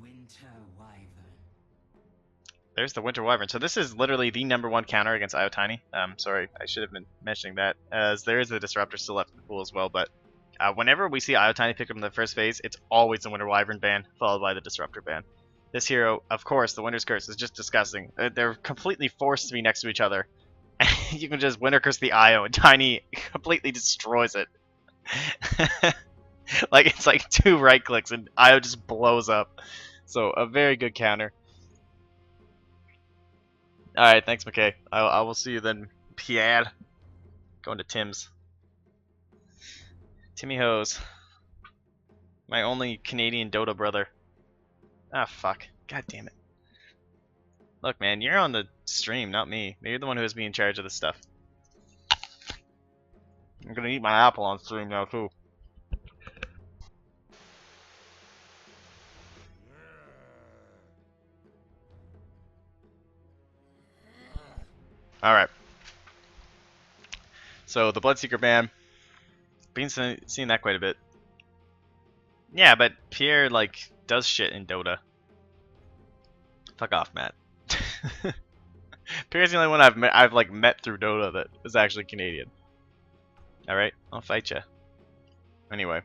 Winter Wyvern. There's the Winter Wyvern. So this is literally the #1 counter against IO Tiny. Sorry, I should have been mentioning that, as there is a Disruptor still left in the pool as well, but whenever we see IO Tiny pick up in the first phase, it's always the Winter Wyvern ban, followed by the Disruptor ban. This hero, of course, the Winter's Curse, is just disgusting. They're completely forced to be next to each other. You can just Winter Curse the IO, and Tiny completely destroys it. Like, it's like 2 right clicks, and IO just blows up. So, a very good counter. Alright, thanks, McKay. I will see you then, Pierre. Going to Tim's. Timmy Hose. My only Canadian Dota brother. Ah, fuck. God damn it. Look, man, you're on the stream, not me. You're the one who has to be in charge of this stuff. I'm gonna eat my apple on stream now, too. Alright. So, the Bloodseeker ban. Been seeing that quite a bit. Yeah, but Pierre, like, does shit in Dota. Fuck off, Matt. Pierre's the only one I've like met through Dota that is actually Canadian. All right, I'll fight you. Anyway,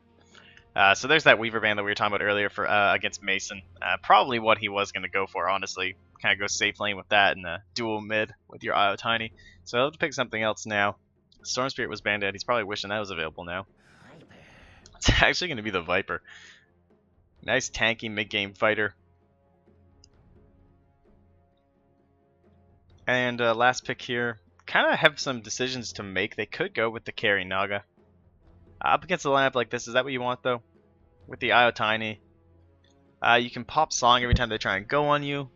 so there's that Weaver ban that we were talking about earlier for against Mason. Probably what he was gonna go for, honestly. Kind of go safe lane with that and dual mid with your IO Tiny. So I'll have to pick something else now. Storm Spirit was banned out. He's probably wishing that was available now. It's actually gonna be the Viper. Nice tanky mid-game fighter. And last pick here, kind of have some decisions to make. They could go with the carry Naga. Up against a lineup like this, is that what you want though? With the IO Tiny. You can pop Song every time they try and go on you.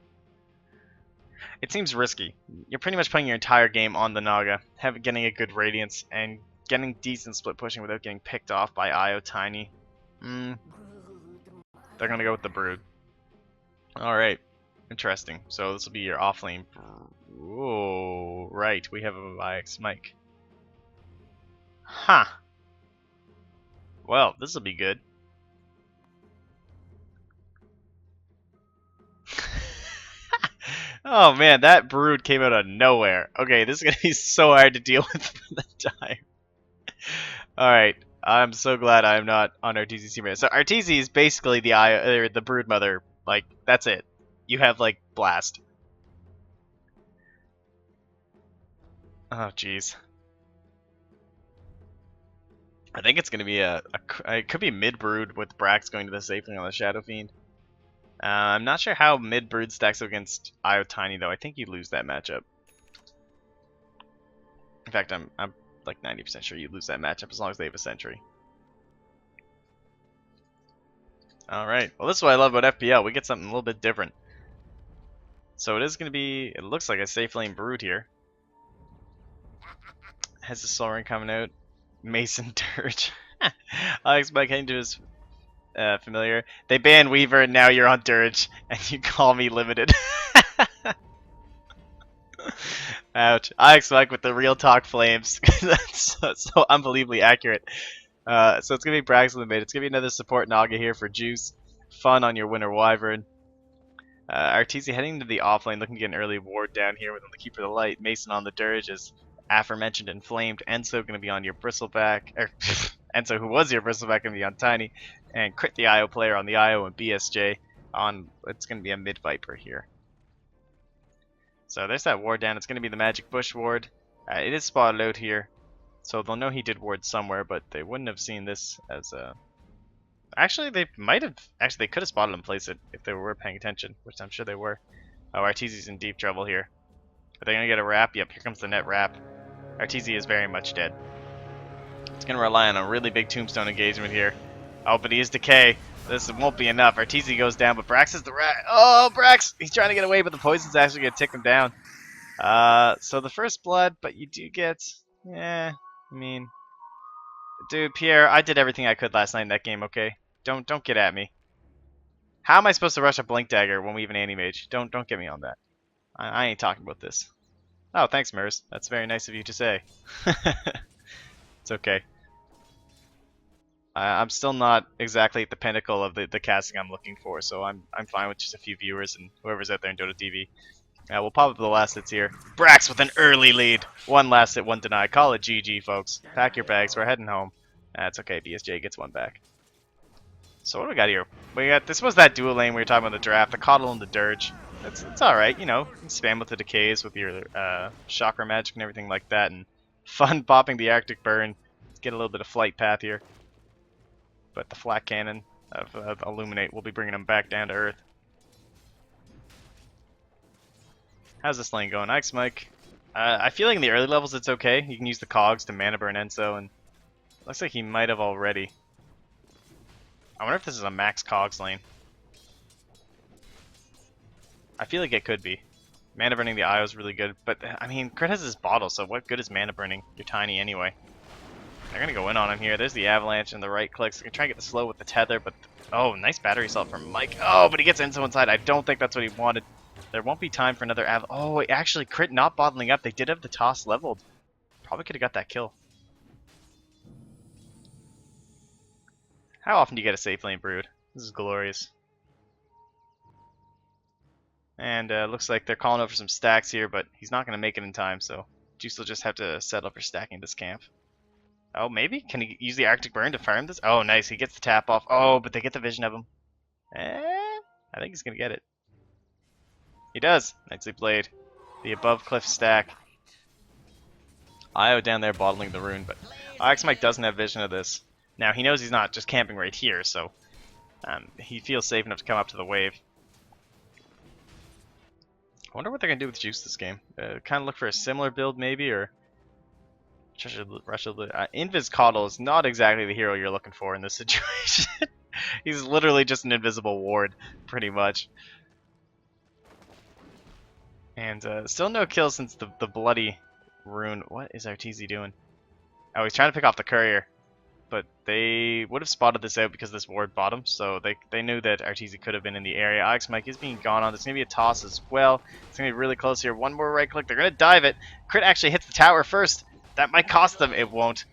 It seems risky. You're pretty much playing your entire game on the Naga, getting a good Radiance, and getting decent split pushing without getting picked off by IO Tiny. They're going to go with the Brood. Alright. Interesting. So this will be your offlane. Whoa, right. We have a IX Mike. Huh. Well, this will be good. Oh man, that Brood came out of nowhere. Okay, this is going to be so hard to deal with for the time. Alright, I'm so glad I'm not on RTZ team right now. So RTZ is basically the Brood Mother. Like, that's it. You have, like, Blast. Oh, jeez. I think it's going to be it could be mid-Brood with Brax going to the safe lane on the Shadow Fiend. I'm not sure how mid-Brood stacks up against IO Tiny, though. I think you lose that matchup. In fact, I'm like 90% sure you lose that matchup as long as they have a Sentry. Alright, well this is what I love about FPL. We get something a little bit different. So it is going to be, it looks like a safe lane Brood here. Has the Soul Ring coming out. Mason Dirge. Alex Mike heading to his familiar. They banned Weaver and now you're on Dirge and you call me limited. Ouch. Alex Mike with the real talk flames. That's so unbelievably accurate. So it's going to be Brax Limited. It's going to be another support Naga here for Juice. Fun on your Winter Wyvern. RTZ heading to the offlane, looking to get an early ward down here with the Keeper of the Light. Mason on the Dirge is aforementioned Inflamed. Enso going to be on your Bristleback. Enso, who was your Bristleback, going to be on Tiny. And Crit the IO player on the IO and BSJ on, it's going to be a mid Viper here. So there's that ward down. It's going to be the Magic Bush ward. It is spotted out here. So they'll know he did ward somewhere, but they wouldn't have seen this as a... Actually, they might have... Actually, they could have spotted him place it if they were paying attention, which I'm sure they were. Oh, RTZ's in deep trouble here. Are they going to get a wrap? Yep, here comes the net wrap. RTZ is very much dead. It's going to rely on a really big tombstone engagement here. Oh, but he is Decay. This won't be enough. Arteezy goes down, but Brax is the rat. Oh, Brax! He's trying to get away, but the poison's actually going to tick him down. So the first blood, but you do get... Yeah, I mean... Dude, Pierre, I did everything I could last night in that game, okay? Don't get at me. How am I supposed to rush a Blink Dagger when we have an Anti-Mage? Don't get me on that. I ain't talking about this. Oh, thanks, Mers. That's very nice of you to say. It's okay. I'm still not exactly at the pinnacle of the casting I'm looking for, so I'm fine with just a few viewers and whoever's out there in Dota TV. We'll pop up the last hits here. Brax with an early lead. One last hit, one deny. Call it GG, folks. Pack your bags. We're heading home. That's okay. BSJ gets one back. So what do we got here? This was that dual lane we were talking about in the draft. The Coddle and the Dirge. It's all right, you know. You can spam with the decays with your chakra magic and everything like that, and fun popping the Arctic Burn. Let's get a little bit of flight path here. But the flat cannon of Illuminate will be bringing him back down to earth. How's this lane going? Ike's Mike. I feel like in the early levels it's okay. You can use the cogs to mana burn Enso, and looks like he might have already. I wonder if this is a max cogs lane. I feel like it could be. Mana burning the IO is really good, but I mean, Crit has his bottle, so what good is mana burning? You're tiny anyway. They're gonna go in on him here. There's the avalanche and the right clicks. They're gonna try and get the slow with the tether, but oh, nice battery assault from Mike. Oh, but he gets Enso inside. I don't think that's what he wanted. There won't be time for another Oh, actually, Crit not bottling up. They did have the toss leveled. Probably could have got that kill. How often do you get a safe lane brood? This is glorious. And looks like they're calling out for some stacks here, but he's not going to make it in time, so Juice will just have to settle for stacking this camp. Oh, maybe? Can he use the Arctic Burn to farm this? Oh, nice. He gets the tap off. Oh, but they get the vision of him. I think he's going to get it. He does. Nicely played. The above cliff stack. Io down there bottling the rune, but Ix Mike doesn't have vision of this. Now, he knows he's not just camping right here, so he feels safe enough to come up to the wave. I wonder what they're going to do with Juice this game. Kind of look for a similar build, maybe, or... Invis Coddle is not exactly the hero you're looking for in this situation. He's literally just an invisible ward, pretty much. And still no kills since the bloody rune. What is Arteezy doing? Oh, he's trying to pick off the courier. But they would have spotted this out because this ward bottom, so they knew that Arteezy could have been in the area. Ix Mike is being gone on. There's going to be a toss as well. It's going to be really close here. One more right click. They're going to dive it. Crit actually hits the tower first. That might cost them. It won't.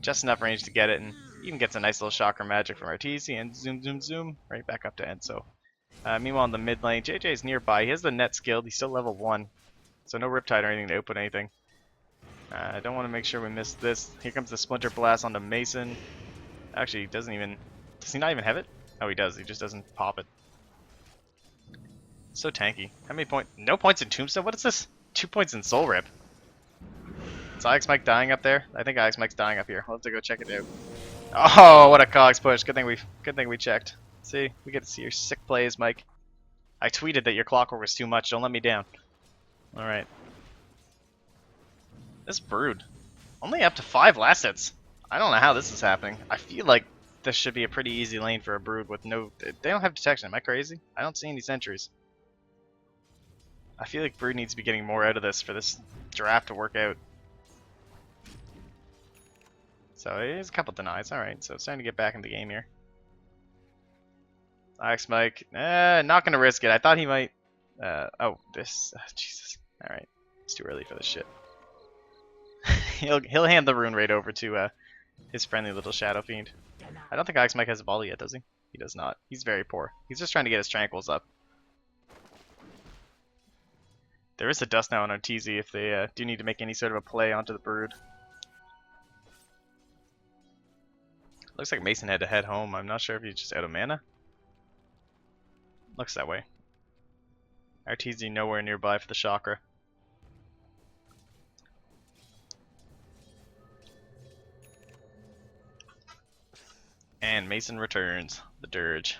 Just enough range to get it, and even gets a nice little chakra magic from Arteezy, and zoom, zoom, zoom, right back up to Enso. Meanwhile, in the mid lane, JJ's nearby. He has the net skilled. He's still level 1, so no Riptide or anything to output anything. I don't want to make sure we miss this. Here comes the Splinter Blast onto Mason. Actually, he doesn't even... Does he not even have it? Oh, he does. He just doesn't pop it. So tanky. How many points? No points in Tombstone? What is this? 2 points in Soul Rip. Is Ix Mike dying up there? I think Ix Mike's dying up here. I'll have to go check it out. Oh, what a cogs push. Good thing we checked. See, we get to see your sick plays, Mike. I tweeted that your clockwork was too much. Don't let me down. Alright. This brood. Only up to 5 last hits. I don't know how this is happening. I feel like this should be a pretty easy lane for a brood with no... They don't have detection. Am I crazy? I don't see any sentries. I feel like brood needs to be getting more out of this for this draft to work out. So there's a couple denies. Alright, so it's time to get back in the game here. Ix Mike. Not going to risk it. I thought he might... oh, this... Jesus. Alright. It's too early for this shit. He'll hand the rune right over to his friendly little Shadow Fiend. I don't think Ix Mike has a ball yet, does he? He does not. He's very poor. He's just trying to get his tranquils up. There is a dust now on Arteezy if they do need to make any sort of a play onto the brood. Looks like Mason had to head home. I'm not sure if he's just out of mana. Looks that way. Arteezy nowhere nearby for the chakra. And Mason returns. The Dirge.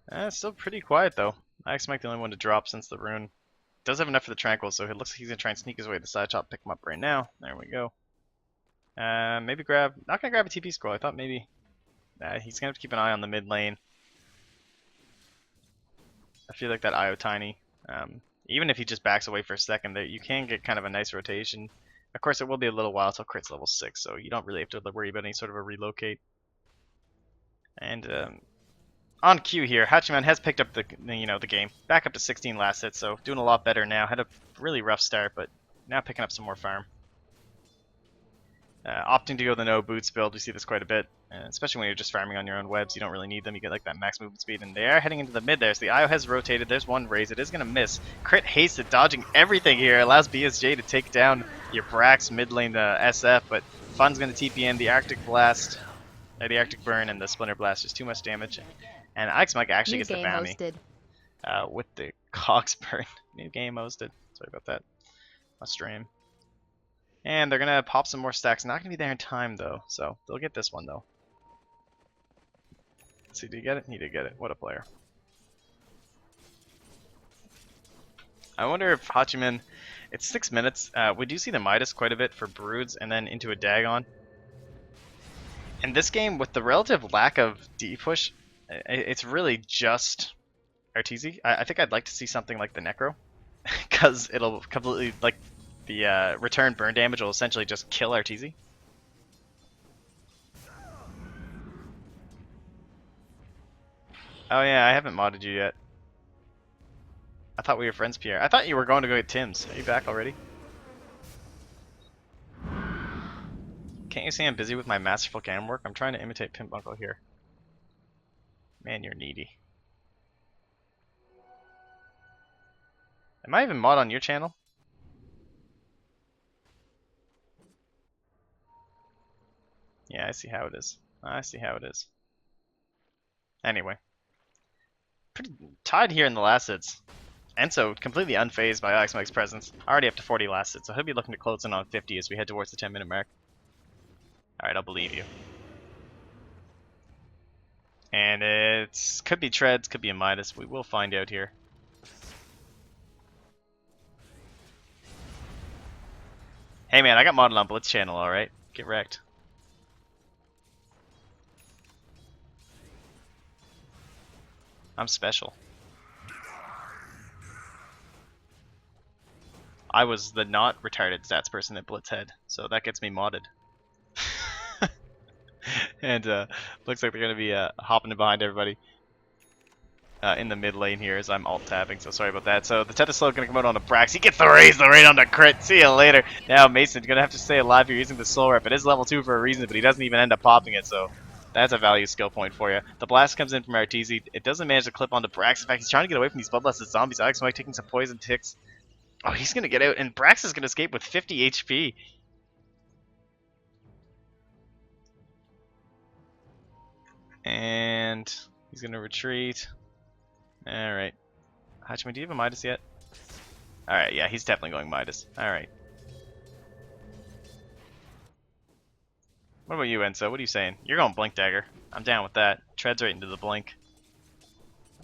It's still pretty quiet though. I expect the only one to drop since the rune. Does have enough for the tranquil, so it looks like he's gonna try and sneak his way to the side top, pick him up right now. There we go. Maybe grab. Not gonna grab a TP scroll. I thought maybe. He's gonna have to keep an eye on the mid lane. I feel like that IO tiny. Even if he just backs away for a second, there you can get kind of a nice rotation. Of course, it will be a little while till crit's level 6, so you don't really have to worry about any sort of a relocate. And on cue here, Hachiman has picked up the game, back up to 16 last hit, so doing a lot better now. Had a really rough start, but now picking up some more farm. Opting to go the no boots build, we see this quite a bit, especially when you're just farming on your own webs. You don't really need them. You get like that max movement speed, and they are heading into the mid there. So the IO has rotated. There's one raise. It is going to miss. Crit hasted, dodging everything here. Allows BSJ to take down your Brax mid lane SF, but Fun's going to TP in the Arctic Blast, the Arctic Burn, and the Splinter Blast. Just too much damage. And Ix Mike actually gets the bounty with the Cox Burn. New game hosted. Sorry about that. My stream. And they're going to pop some more stacks. Not going to be there in time, though. So they'll get this one, though. Let's see, did he get it? He did get it. What a player. I wonder if Hachiman... It's 6 minutes. We do see the Midas quite a bit for Broods and then into a Dagon. In this game, with the relative lack of D-push, it's really just Arteezy. I think I'd like to see something like the Necro. Because it'll completely... like. The return burn damage will essentially just kill Arteezy. Oh yeah, I haven't modded you yet. I thought we were friends, Pierre. I thought you were going to go get Tim's. Are you back already? Can't you see I'm busy with my masterful cannon work? I'm trying to imitate Pimp Uncle here. Man, you're needy. Am I even mod on your channel? Yeah, I see how it is. I see how it is. Anyway. Pretty tied here in the last hits. Enzo completely unfazed by Alex Mike's presence. Already up to 40 last hits, so he'll be looking to close in on 50 as we head towards the 10-minute mark. Alright, I'll believe you. And it's could be Treads, could be a Midas. We will find out here. Hey man, I got modded on Blitz channel, alright? Get wrecked. I'm special. I was the not retarded stats person that Blitz had, so that gets me modded. And looks like they're going to be hopping in behind everybody in the mid lane here as I'm alt tapping, so sorry about that. So the Teta Slow going to come out on the Brax. He gets the raise, the raid on the crit. See you later. Now Mason's going to have to stay alive here using the Soul Rep. It is level 2 for a reason, but he doesn't even end up popping it, so that's a value skill point for you. The blast comes in from Arteezy. It doesn't manage to clip onto Brax. In fact, he's trying to get away from these bloodlusted zombies. Alex Mike taking some poison ticks. Oh, he's going to get out, and Brax is going to escape with 50 HP. And he's going to retreat. Alright. Hachiman, do you have a Midas yet? Alright, yeah, he's definitely going Midas. Alright. What about you, Enzo? What are you saying? You're going Blink Dagger. I'm down with that. Treads right into the Blink.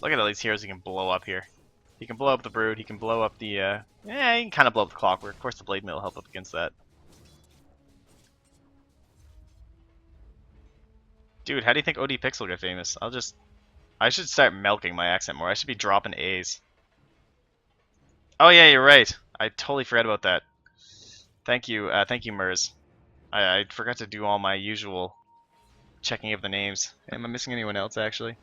Look at all these heroes he can blow up here. He can blow up the Brood, he can blow up the, yeah, he can kind of blow up the Clockwork. Of course the Blade Mill will help up against that. Dude, how do you think OD Pixel got famous? I should start milking my accent more. I should be dropping A's. Oh yeah, you're right. I totally forgot about that. Thank you, Mers. I forgot to do all my usual checking of the names. Am I missing anyone else, actually?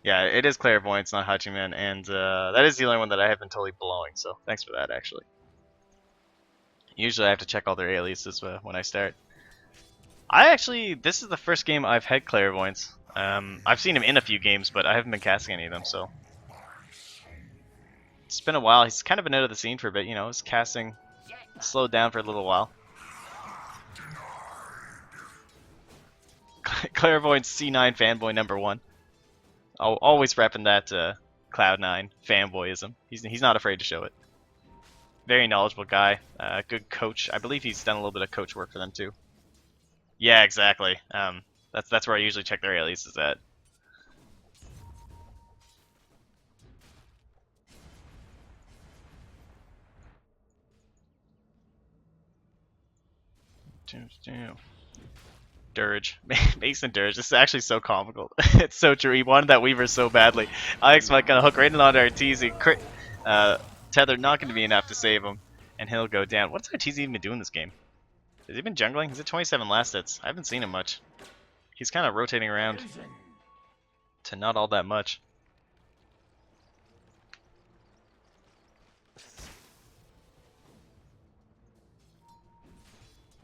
Yeah, it is Clairvoyance, not Hachiman, and that is the only one that I have been totally blowing, so thanks for that, actually. Usually I have to check all their aliases when I start. This is the first game I've had Clairvoyance. I've seen him in a few games, but I haven't been casting any of them, so... It's been a while. He's kind of been out of the scene for a bit, you know, his casting slowed down for a little while. Clairvoyance C9 fanboy #1. Always repping that Cloud9 fanboyism. He's not afraid to show it. Very knowledgeable guy, good coach. I believe he's done a little bit of coach work for them too. Yeah, exactly. That's where I usually check their aliases at. Dirge. Mason Dirge. This is actually so comical. It's so true. He wanted that Weaver so badly. Alex might gonna hook right in onto Arteezy. Crit. Tether not going to be enough to save him. And he'll go down. What's Arteezy even been doing this game? Has he been jungling? He's at 27 last hits. I haven't seen him much. He's kind of rotating around to not all that much.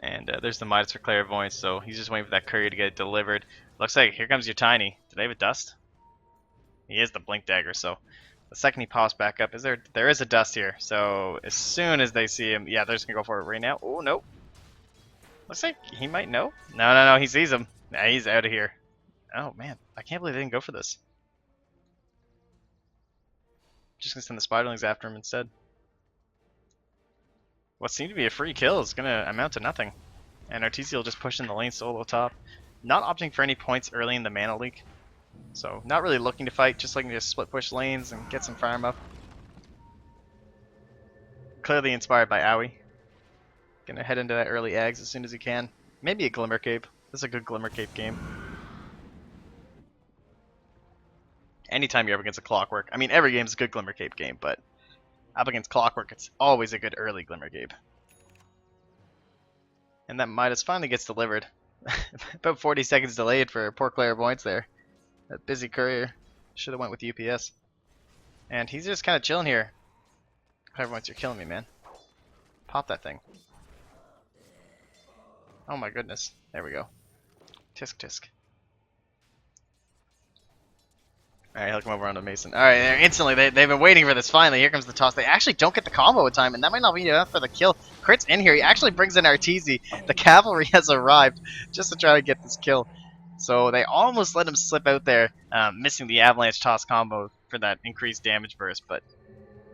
And there's the Midas for Clairvoyance, so he's just waiting for that courier to get delivered. Looks like here comes your Tiny. Do they have a dust? He is the Blink Dagger, so the second he pops back up, there is a dust here. So as soon as they see him, yeah, they're just gonna go for it right now. Oh no. Looks like he might know. No, he sees him. Nah, he's out of here. Oh man, I can't believe they didn't go for this. Just gonna send the Spiderlings after him instead. What seemed to be a free kill is gonna amount to nothing. And Arteezy will just push in the lane solo top. Not opting for any points early in the mana leak. So not really looking to fight, just looking to split push lanes and get some farm up. Clearly inspired by Owie. Gonna head into that early Ags as soon as he can. Maybe a Glimmer Cape. This is a good Glimmer Cape game. Anytime you're up against a Clockwork. I mean, every game is a good Glimmer Cape game, but up against Clockwork, it's always a good early Glimmer Cape. And that Midas finally gets delivered. About 40 seconds delayed for poor Clairvoyance there. That busy courier. Should have went with UPS. And he's just kind of chilling here. Clairvoyance, you're killing me, man. Pop that thing. Oh my goodness. There we go. Tisk tisk. Alright, he'll come over onto Mason. Alright, instantly, they've been waiting for this. Finally, here comes the toss. They actually don't get the combo in time, and that might not be enough for the kill. Crit's in here. He actually brings in Arteezy. The cavalry has arrived just to try to get this kill. So they almost let him slip out there, missing the avalanche toss combo for that increased damage burst, but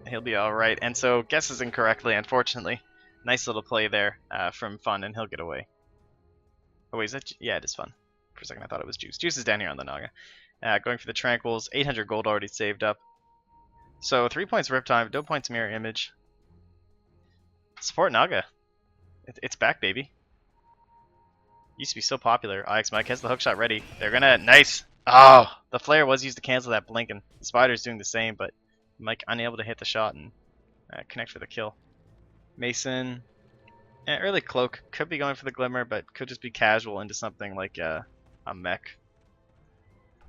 he'll be alright. And so guesses incorrectly, unfortunately. Nice little play there from Fun, and he'll get away. Oh wait, is that... Yeah, it is Fun. For a second I thought it was Juice. Juice is down here on the Naga. Going for the Tranquils, 800 gold already saved up. So 3 points Rip Time, no points Mirror Image. Support Naga. It's back, baby. Used to be so popular. IX Mike has the hookshot ready. They're gonna... Nice! Oh! The flare was used to cancel that blink, and the Spider's doing the same, but Mike unable to hit the shot and connect for the kill. Mason... early Cloak. Could be going for the Glimmer, but could just be casual into something like a mech.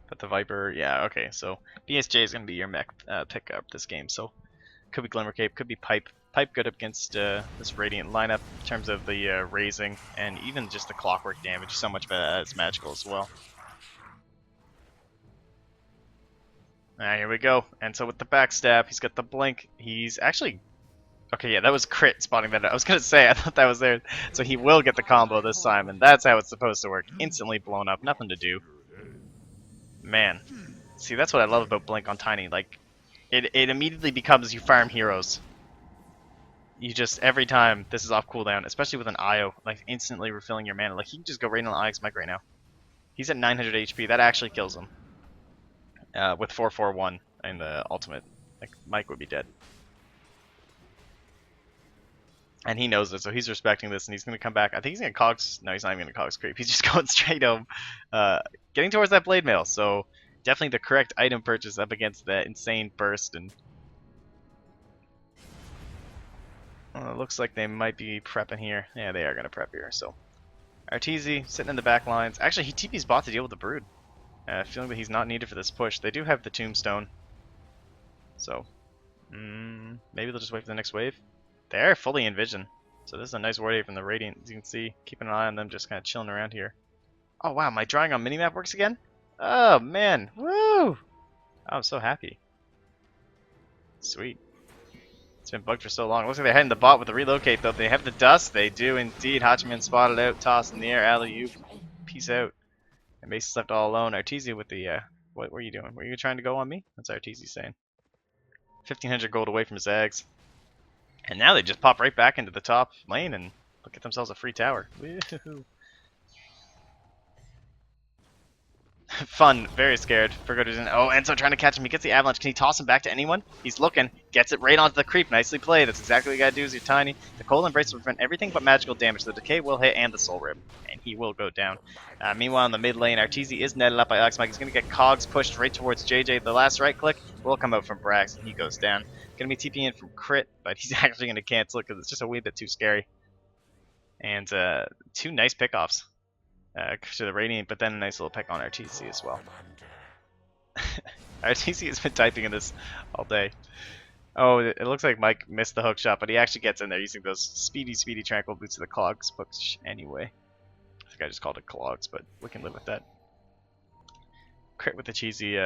But the Viper... Yeah, okay, so BSJ is gonna be your mech pickup this game, so... Could be Glimmer Cape, could be Pipe. Pipe good against this Radiant lineup in terms of the raising and even just the Clockwork damage. So much better as magical as well. Alright, here we go. And so with the backstab, he's got the blink. He's actually... Okay, yeah, that was crit spotting that. I was going to say, I thought that was there. So he will get the combo this time, and that's how it's supposed to work. Instantly blown up, nothing to do. Man. See, that's what I love about Blink on Tiny. Like, it immediately becomes you farm heroes. You just, every time this is off cooldown, especially with an IO, like instantly refilling your mana. Like, he can just go right on the IX Mike right now. He's at 900 HP. That actually kills him. With 441 in the ultimate. Like, Mike would be dead. And he knows it, so he's respecting this, and he's going to come back. I think he's going to Cogs... No, he's not even going to Cogs Creep. He's just going straight home. Getting towards that Blade Mail, so definitely the correct item purchase up against that insane burst. And it looks like they might be prepping here. Yeah, they are going to prep here, so... Arteezy sitting in the back lines. Actually, he TP's bot to deal with the Brood. Feeling that he's not needed for this push. They do have the Tombstone. So, maybe they'll just wait for the next wave. They're fully in vision. So this is a nice ward from the Radiant, as you can see. Keeping an eye on them, just kind of chilling around here. Oh wow, my drawing on minimap works again? Oh man, woo! I'm so happy. Sweet. It's been bugged for so long. Looks like they're heading the bot with the relocate though. They have the dust. They do indeed. Hachiman spotted out, toss in the air, alley-oop. Peace out. And Mason's left all alone. Arteezy with the, what were you doing? Were you trying to go on me? That's Arteezy saying. 1,500 gold away from Zags. And now they just pop right back into the top lane and look at themselves a free tower. Woohoo. Fun, very scared. Oh, Enzo trying to catch him. He gets the avalanche. Can he toss him back to anyone? He's looking. Gets it right onto the creep. Nicely played. That's exactly what you gotta do. Is you're tiny. The cold embrace will prevent everything but magical damage. The decay will hit and the soul rip, and he will go down. Meanwhile, in the mid lane, Arteezy is netted up by Alex Mike. He's gonna get Cogs pushed right towards JJ. The last right click will come out from Brax, and he goes down. Gonna be TPing in from Crit, but he's actually gonna cancel it because it's just a wee bit too scary. And two nice pickoffs. To the Radiant, but then a nice little pick on RTC as well. RTC has been typing in this all day. Oh, it looks like Mike missed the hook shot, but he actually gets in there using those speedy tranquil boots of the clogs push anyway. I think I just called it clogs, but we can live with that. Crit with the cheesy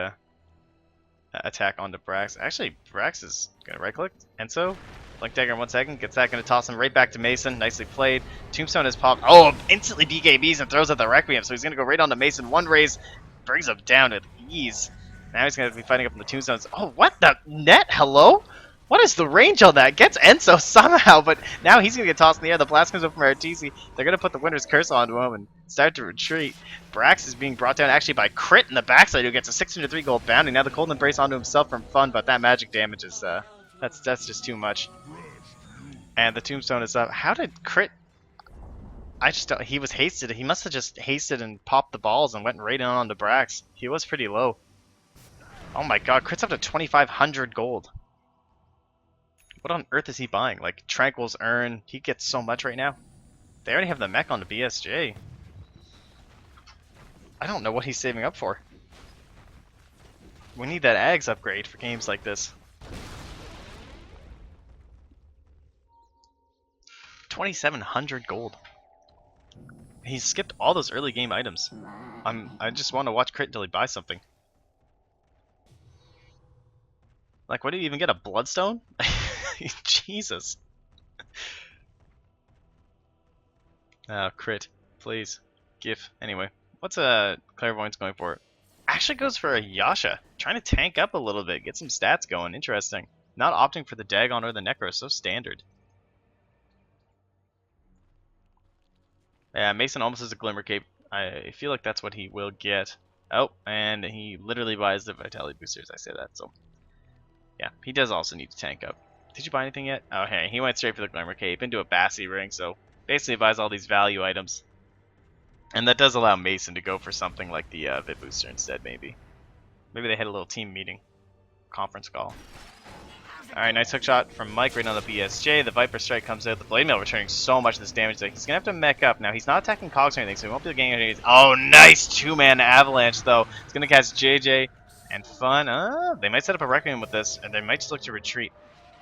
attack onto Brax. Actually, Brax is gonna right click. Enzo, Blink Dagger in 1 second, gets that, gonna toss him right back to Mason. Nicely played. Tombstone is popped. Oh, instantly BKBs and throws out the Requiem, so he's gonna go right onto Mason. One raise brings him down with ease. Now he's gonna be fighting up in the Tombstones. Oh, what the net? Hello? What is the range on that? Gets Enzo somehow, but now he's gonna get tossed in the air. The blast comes up from Arteezy. They're gonna put the Winter's Curse onto him and start to retreat. Brax is being brought down actually by Crit in the backside, who gets a 603 gold bounty. Now the Cold Embrace onto himself from Fun, but that magic damage is that's just too much. And the Tombstone is up. How did Crit? I just don't. He was hasted. He must have just hasted and popped the balls and went right in on the Brax. He was pretty low. Oh my God, Crit's up to 2,500 gold. What on earth is he buying? Like Tranquil's Urn. He gets so much right now. They already have the mech on the BSJ. I don't know what he's saving up for. We need that Ags upgrade for games like this. 2,700 gold. He skipped all those early game items. I just want to watch Crit until he buys something. Like, what did he even get? A Bloodstone? Jesus. Crit, please. GIF. Anyway, what's Clairvoyance going for? Actually goes for a Yasha. Trying to tank up a little bit, get some stats going. Interesting. Not opting for the Dagon or the Necro, so standard. Yeah, Mason almost has a Glimmer Cape. I feel like that's what he will get. Oh, and he literally buys the Vitality Boosters, I say that, so. Yeah, he does also need to tank up. Did you buy anything yet? Oh, hey, he went straight for the Glimmer Cape into a Bassi ring, so basically buys all these value items. And that does allow Mason to go for something like the Vit Booster instead, maybe. Maybe they had a little team meeting. Conference call. Alright, nice hook shot from Mike right on the BSJ. The Viper Strike comes out. The Blade Mail returning so much of this damage that he's going to have to mech up. Now, he's not attacking Cogs or anything, so he won't be getting any. Oh, nice 2-man Avalanche, though. It's going to catch JJ and Fun. They might set up a Requiem with this, and they might just look to retreat.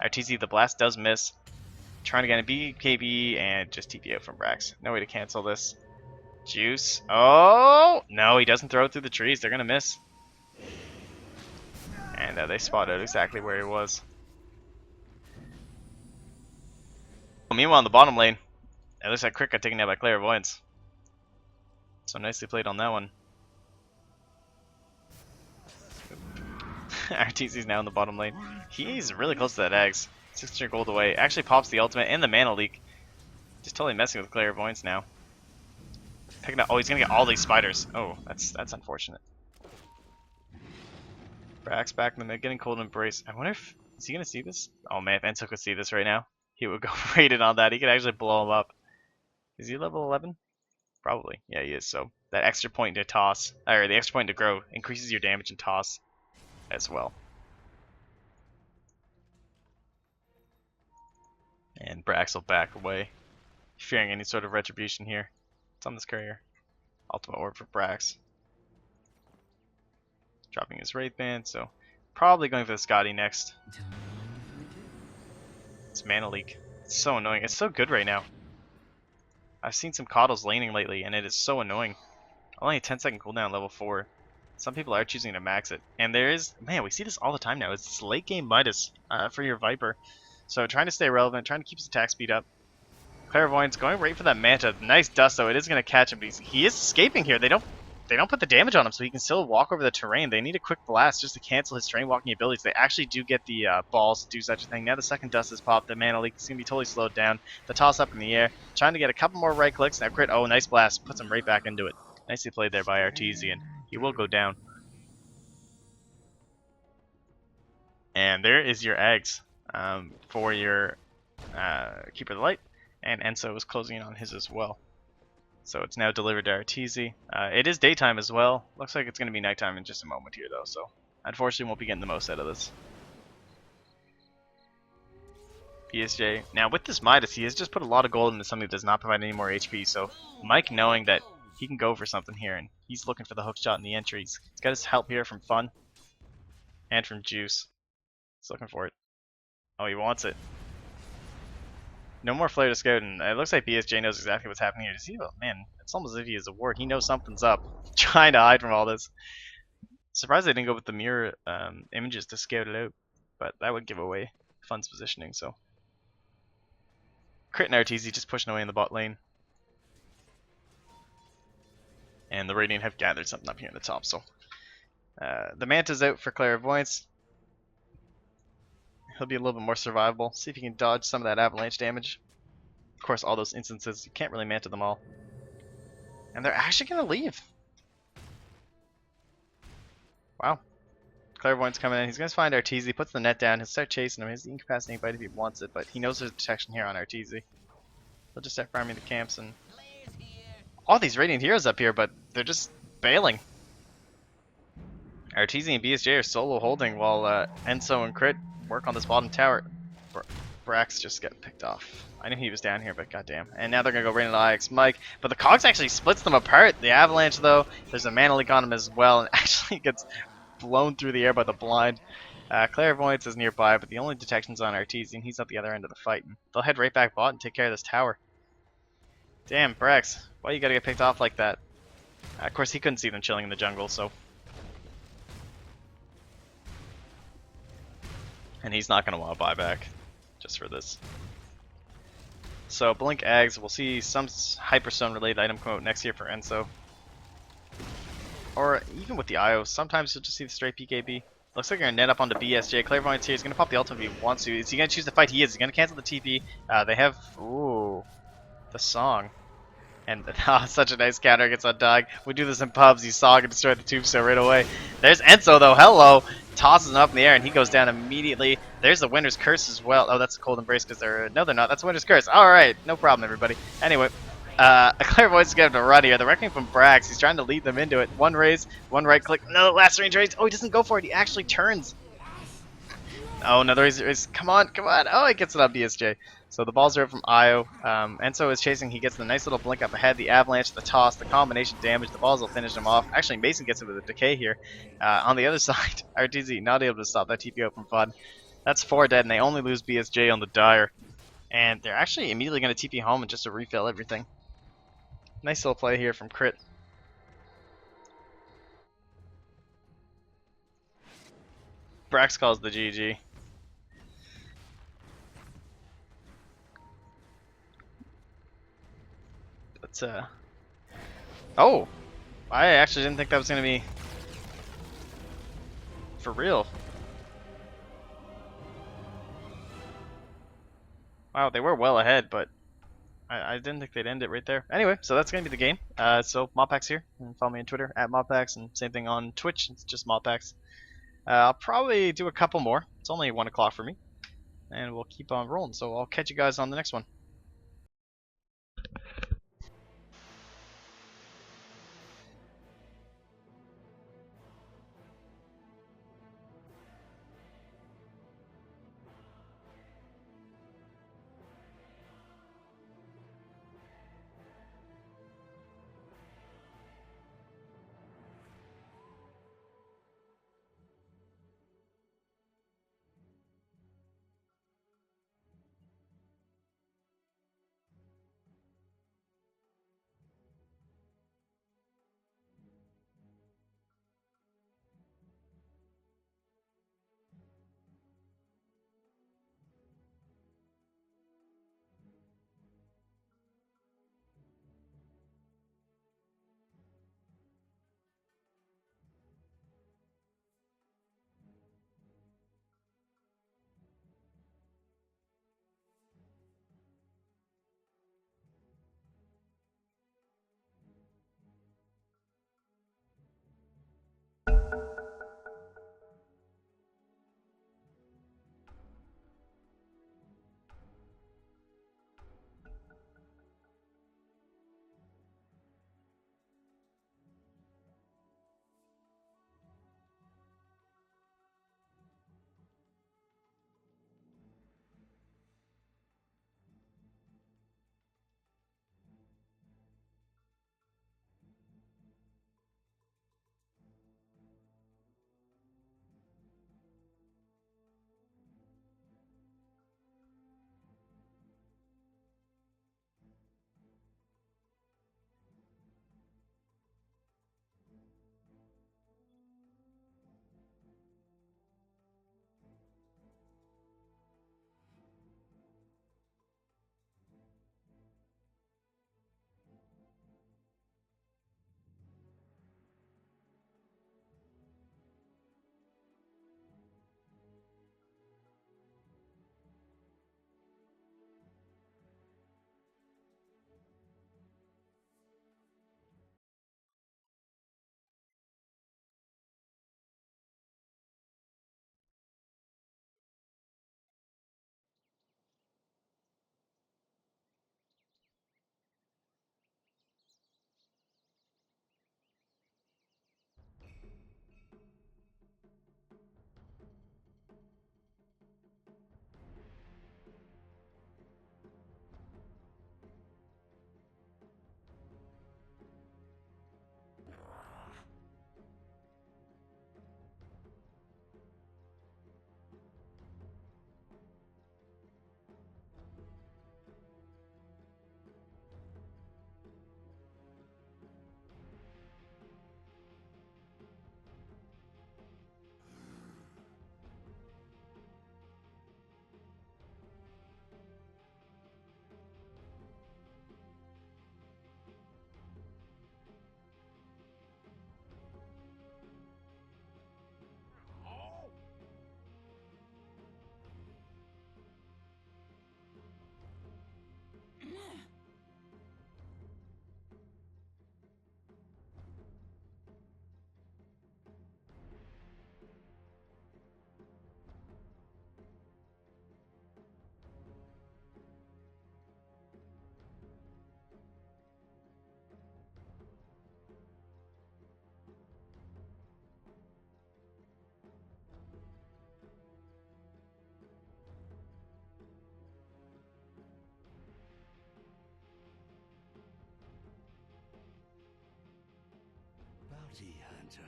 RTZ, the blast does miss. Trying to get a BKB and just TP out from Brax. No way to cancel this. Juice. Oh! No, he doesn't throw it through the trees. They're going to miss. And they spot out exactly where he was. Meanwhile, in the bottom lane, it looks like Crit got taken out by Clairvoyance. So nicely played on that one. RTC's now in the bottom lane. He's really close to that Ags. 600 gold away. Actually pops the ultimate and the mana leak. Just totally messing with Clairvoyance now. Picking up. Oh, he's gonna get all these spiders. Oh, that's unfortunate. Brax back in the mid, getting Cold Embrace. I wonder if is he gonna see this? Oh man, if Enzo could see this right now, he would go rated on that. He could actually blow him up. Is he level 11? Probably. Yeah, he is. So that extra point to toss, or the extra point to grow, increases your damage and toss as well. And Brax will back away, fearing any sort of retribution here. It's on this courier. Ultimate Orb for Brax. Dropping his Wraith Band, so probably going for the Scotty next. It's Mana Leak. It's so annoying. It's so good right now. I've seen some Coddles laning lately, and it is so annoying. Only a 10-second cooldown level 4. Some people are choosing to max it. And there is, man, we see this all the time now. It's late game Midas for your Viper. So trying to stay relevant, trying to keep his attack speed up. Clairvoyance going right for that Manta. Nice dust though. It is going to catch him. But he is escaping here. They don't put the damage on him, so he can still walk over the terrain. They need a quick blast just to cancel his terrain walking abilities. They actually do get the balls to do such a thing. Now the second dust is popped. The mana leak is going to be totally slowed down. The toss up in the air. Trying to get a couple more right clicks. Now Crit. Oh, nice blast. Puts him right back into it. Nicely played there by Artesian. he will go down. And there is your eggs for your Keeper of the Light, and Enso is closing in on his as well. So it's now delivered to Arteezy. It is daytime as well. Looks like it's going to be nighttime in just a moment here, though, so unfortunately won't be getting the most out of this. BSJ. Now with this Midas, he has just put a lot of gold into something that does not provide any more HP, so Mike, knowing that he can go for something here, and he's looking for the hook shot in the entries. He's got his help here from Fun and from Juice. He's looking for it. Oh, he wants it. No more flare to scout, and it looks like BSJ knows exactly what's happening here. To see, oh man, it's almost as if he is a ward. He knows something's up, trying to hide from all this. Surprised they didn't go with the mirror images to scout it out, but that would give away Fun's positioning. So, Crit and Arteezy just pushing away in the bot lane, and the Radiant have gathered something up here in the top. So, the Manta's out for Clairvoyance. He'll be a little bit more survivable. See if he can dodge some of that avalanche damage. Of course, all those instances, you can't really Manta them all. And they're actually going to leave. Wow. Clairvoyant's coming in. He's going to find Arteezy, puts the net down. He'll start chasing him. He's incapacitating bite if he wants it, but he knows there's detection here on Arteezy. He'll just start farming the camps, and all these Radiant heroes up here, but they're just bailing. Arteezy and BSJ are solo holding while Enso and Crit work on this bottom tower. Brax just got picked off. I knew he was down here, but goddamn. And now they're gonna go right into IX Mike. But the Cogs actually splits them apart. The Avalanche, though, there's a mana leak on him as well, and actually gets blown through the air by the blind. Clairvoyance is nearby, but the only detection's on Arteezy, and he's at the other end of the fight. And they'll head right back bot and take care of this tower. Damn, Brax, why you gotta get picked off like that? Of course, he couldn't see them chilling in the jungle, so. And he's not gonna want to buy back just for this. So Blink Eggs, we'll see some Hyperstone related item come out next year for Enso. Or even with the IO, sometimes you'll just see the straight PKB. Looks like you're gonna net up onto BSJ. Clairvoyance here. He's gonna pop the ultimate if he wants to. Is he gonna choose to fight? He is. He's gonna cancel the TP. They have the song. And such a nice counter against Undying. We do this in pubs. You saw him destroy the tombstone right away. There's Enso though. Hello. Tosses him up in the air and he goes down immediately. There's the Winter's Curse as well. Oh, that's a Cold Embrace because they're... No, they're not. That's Winter's Curse. Alright. No problem, everybody. Anyway, Clairvoyance is going to run here. The Reckoning from Brax. He's trying to lead them into it. One raise, one right click. No, last range raise. Oh, he doesn't go for it. He actually turns. Oh, another raise. Come on, come on. Oh, he gets it on BSJ. So the balls are up from Io. Enso is chasing. He gets the nice little blink up ahead. The avalanche, the toss, the combination damage. The balls will finish him off. Actually, Mason gets it with a decay here. On the other side, RTZ not able to stop that TP out from Fun. That's 4 dead, and they only lose BSJ on the Dire. And they're actually immediately going to TP home and just to refill everything. Nice little play here from Crit. Brax calls the GG. But, oh! I actually didn't think that was going to be for real. Wow, they were well ahead, but I didn't think they'd end it right there. Anyway, so that's going to be the game. So Moppax here. And follow me on Twitter, @Moppax, and same thing on Twitch. It's just Moppax. I'll probably do a couple more. It's only 1 o'clock for me. And we'll keep on rolling. So I'll catch you guys on the next one. Enter.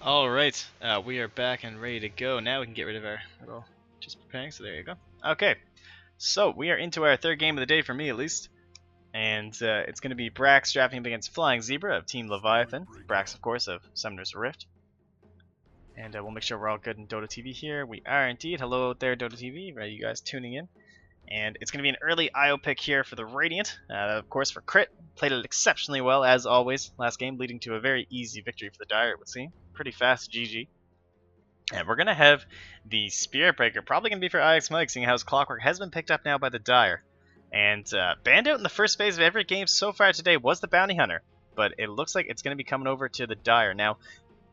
Alright, we are back and ready to go. Now we can get rid of our little just preparing, so there you go. Okay, so we are into our third game of the day, for me at least. And it's going to be Brax drafting up against Flying Zebra of Team Leviathan. Brax, of course, of Summoner's Rift. And we'll make sure we're all good in Dota TV here. We are indeed. Hello out there, Dota TV. Are you guys tuning in? And it's going to be an early IO pick here for the Radiant. Of course, for Crit. Played it exceptionally well, as always, last game, leading to a very easy victory for the Dire, it would seem. Pretty fast GG. And we're going to have the Spirit Breaker, probably going to be for IX Mike, seeing how his Clockwork has been picked up now by the Dire. And banned out in the first phase of every game so far today was the Bounty Hunter, but it looks like it's going to be coming over to the Dire. Now,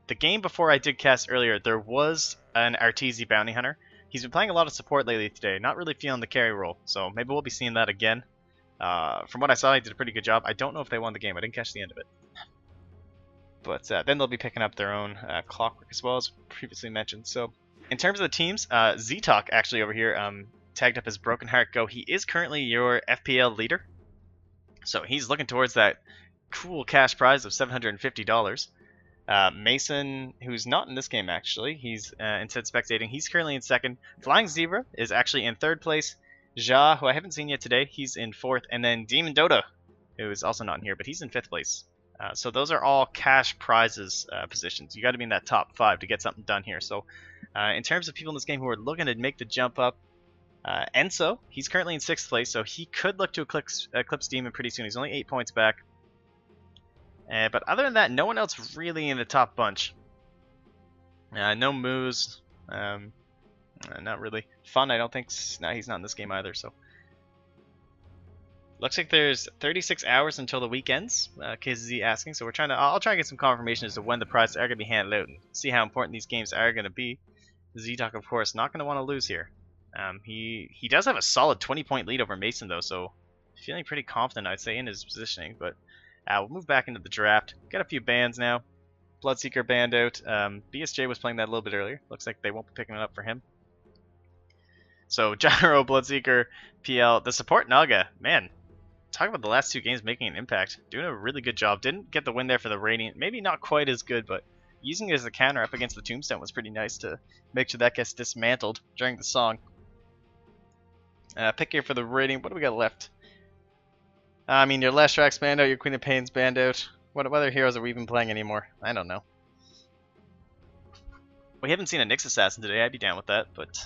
the game before I did cast earlier, there was an Arteezy Bounty Hunter. He's been playing a lot of support lately today, not really feeling the carry role, so maybe we'll be seeing that again. From what I saw, he did a pretty good job. I don't know if they won the game. I didn't catch the end of it. But then they'll be picking up their own Clockwork as well, as previously mentioned. So, in terms of the teams, Z-Talk actually over here tagged up as Broken Heart Go. He is currently your FPL leader, so he's looking towards that cool cash prize of $750. Mason, who's not in this game actually, he's instead spectating. He's currently in second. Flying Zebra is actually in third place. Ja, who I haven't seen yet today, he's in fourth, and then Demon Dota, who is also not in here, but he's in fifth place. So those are all cash prizes positions. You got to be in that top 5 to get something done here. So in terms of people in this game who are looking to make the jump up, Enzo, he's currently in 6th place, so he could look to eclipse Demon pretty soon. He's only 8 points back. But other than that, no one else really in the top bunch. No Moose. Not really. Fun, I don't think. No, he's not in this game either, so. Looks like there's 36 hours until the weekends, KZ asking, so I'll try and get some confirmation as to when the prizes are going to be handed out and see how important these games are going to be. Z-Talk, of course, not going to want to lose here. He does have a solid 20-point lead over Mason, though, so feeling pretty confident, I'd say, in his positioning, but we'll move back into the draft. Got a few bans now. Bloodseeker banned out. BSJ was playing that a little bit earlier. Looks like they won't be picking it up for him. So, Gyro, Bloodseeker, PL, the support Naga, man. Talk about the last 2 games making an impact. Doing a really good job. Didn't get the win there for the Radiant. Maybe not quite as good, but using it as a counter up against the Tombstone was pretty nice to make sure that gets dismantled during the song. Pick here for the Radiant. What do we got left? I mean, your Leshrax banned out, your Queen of Pain's banned out. What other heroes are we even playing anymore? I don't know. We haven't seen a Nyx Assassin today. I'd be down with that, but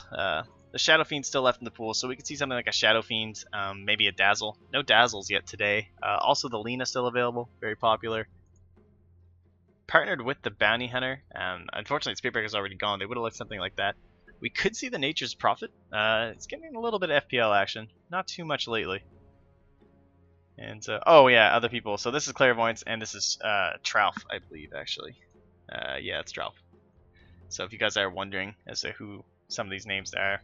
the Shadow Fiend's still left in the pool, so we could see something like a Shadow Fiend, maybe a Dazzle. No Dazzles yet today. Also, the Lina still available, very popular. Partnered with the Bounty Hunter. Unfortunately, Spirit Breaker's already gone. They would have looked something like that. We could see the Nature's Prophet. It's getting a little bit of FPL action. Not too much lately. And, oh yeah, other people. So this is Clairvoyance, and this is Trauf, I believe, actually. Yeah, it's Trauf. So if you guys are wondering as to who some of these names are.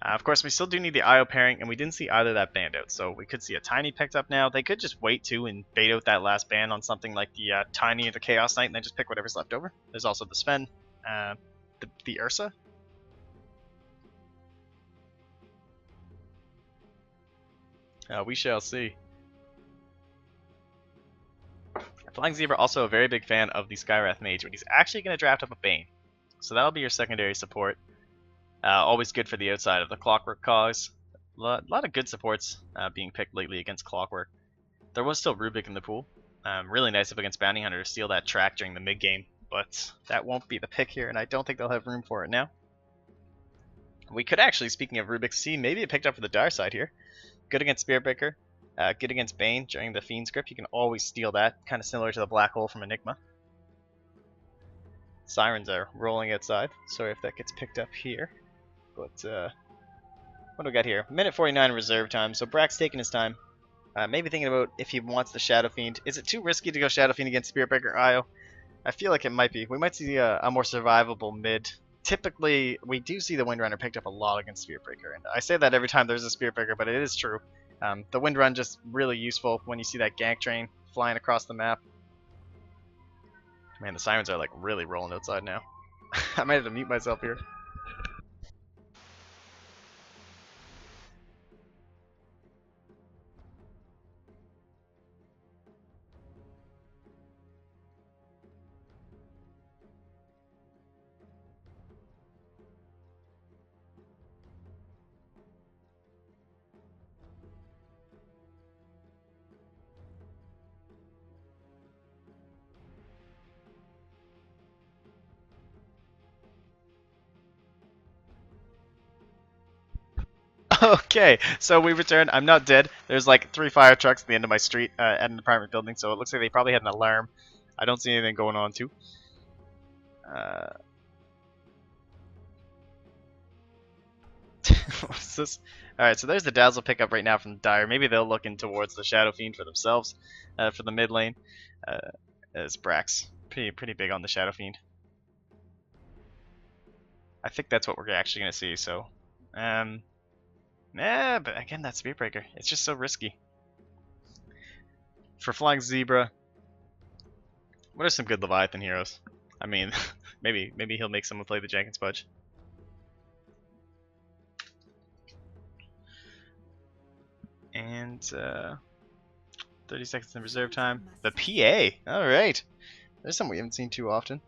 Of course, we still do need the IO pairing, and we didn't see either of that banned out. So we could see a Tiny picked up now. They could just wait too and bait out that last ban on something like the Tiny or the Chaos Knight, and then just pick whatever's left over. There's also the Sven, the Ursa. We shall see. Flying Zebra also a very big fan of the Skywrath Mage, but he's actually going to draft up a Bane. So that'll be your secondary support. Always good for the outside of the Clockwork cause. lot of good supports being picked lately against Clockwork. There was still Rubik in the pool. Really nice up against Bounty Hunter to steal that track during the mid game, but that won't be the pick here, and I don't think they'll have room for it now. We could actually, speaking of Rubik, see maybe it picked up for the Dire side here. Good against Spiritbreaker, good against Bane during the Fiend's Grip. You can always steal that, kind of similar to the Black Hole from Enigma. Sirens are rolling outside. Sorry if that gets picked up here, but what do we got here? Minute 49 reserve time, so Brack's taking his time. Maybe thinking about if he wants the Shadow Fiend. Is it too risky to go Shadow Fiend against Spiritbreaker IO? I feel like it might be. We might see a more survivable mid. Typically, we do see the Windrunner picked up a lot against Spiritbreaker, and I say that every time there's a Spiritbreaker, but it is true. The Windrun just really useful when you see that gank train flying across the map. Man, the Sirens are like really rolling outside now. I might have to mute myself here. Okay, so we returned. I'm not dead. There's like 3 fire trucks at the end of my street at an apartment building, so it looks like they probably had an alarm. I don't see anything going on too. What's this? Alright, so there's the Dazzle pickup right now from Dire. Maybe they'll look in towards the Shadow Fiend for themselves for the mid lane. As Brax. Pretty big on the Shadow Fiend. I think that's what we're actually going to see, so... but again, that Spiritbreaker. It's just so risky. For Flying Zebra, what are some good Leviathan heroes? I mean, maybe he'll make someone play the Jenkins Pudge. And 30 seconds in reserve time. The PA! Alright. There's something we haven't seen too often.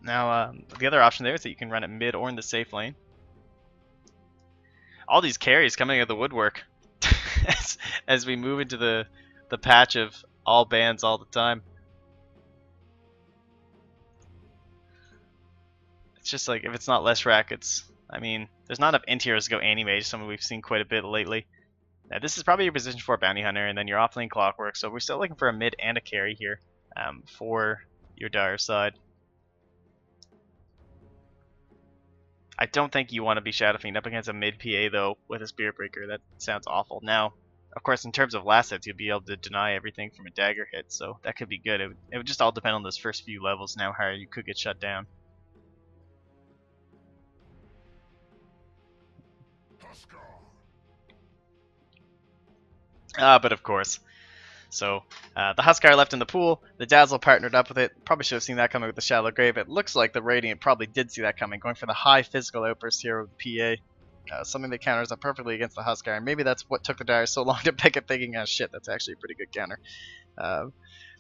Now, the other option there is that you can run it mid or in the safe lane. All these carries coming out of the woodwork as we move into the patch of all bans all the time. It's just like, if it's not Leshrac, it's... I mean, there's not enough int heroes to go anti-mage, something we've seen quite a bit lately. Now, this is probably your position for Bounty Hunter, and then your off-lane Clockwork, so we're still looking for a mid and a carry here for your Dire side. I don't think you want to be Shadow Fiend up against a mid PA, though, with a Spiritbreaker. That sounds awful. Now, of course, in terms of last hits, you'll be able to deny everything from a dagger hit, so that could be good. It would just all depend on those first few levels now, how you could get shut down. But of course. So, the Huskar left in the pool, the Dazzle partnered up with it, probably should have seen that coming with the Shallow Grave. It looks like the Radiant probably did see that coming, going for the high physical outburst here with the PA. Something that counters up perfectly against the Huskar, and maybe that's what took the Dire so long to pick it, thinking, oh shit, that's actually a pretty good counter.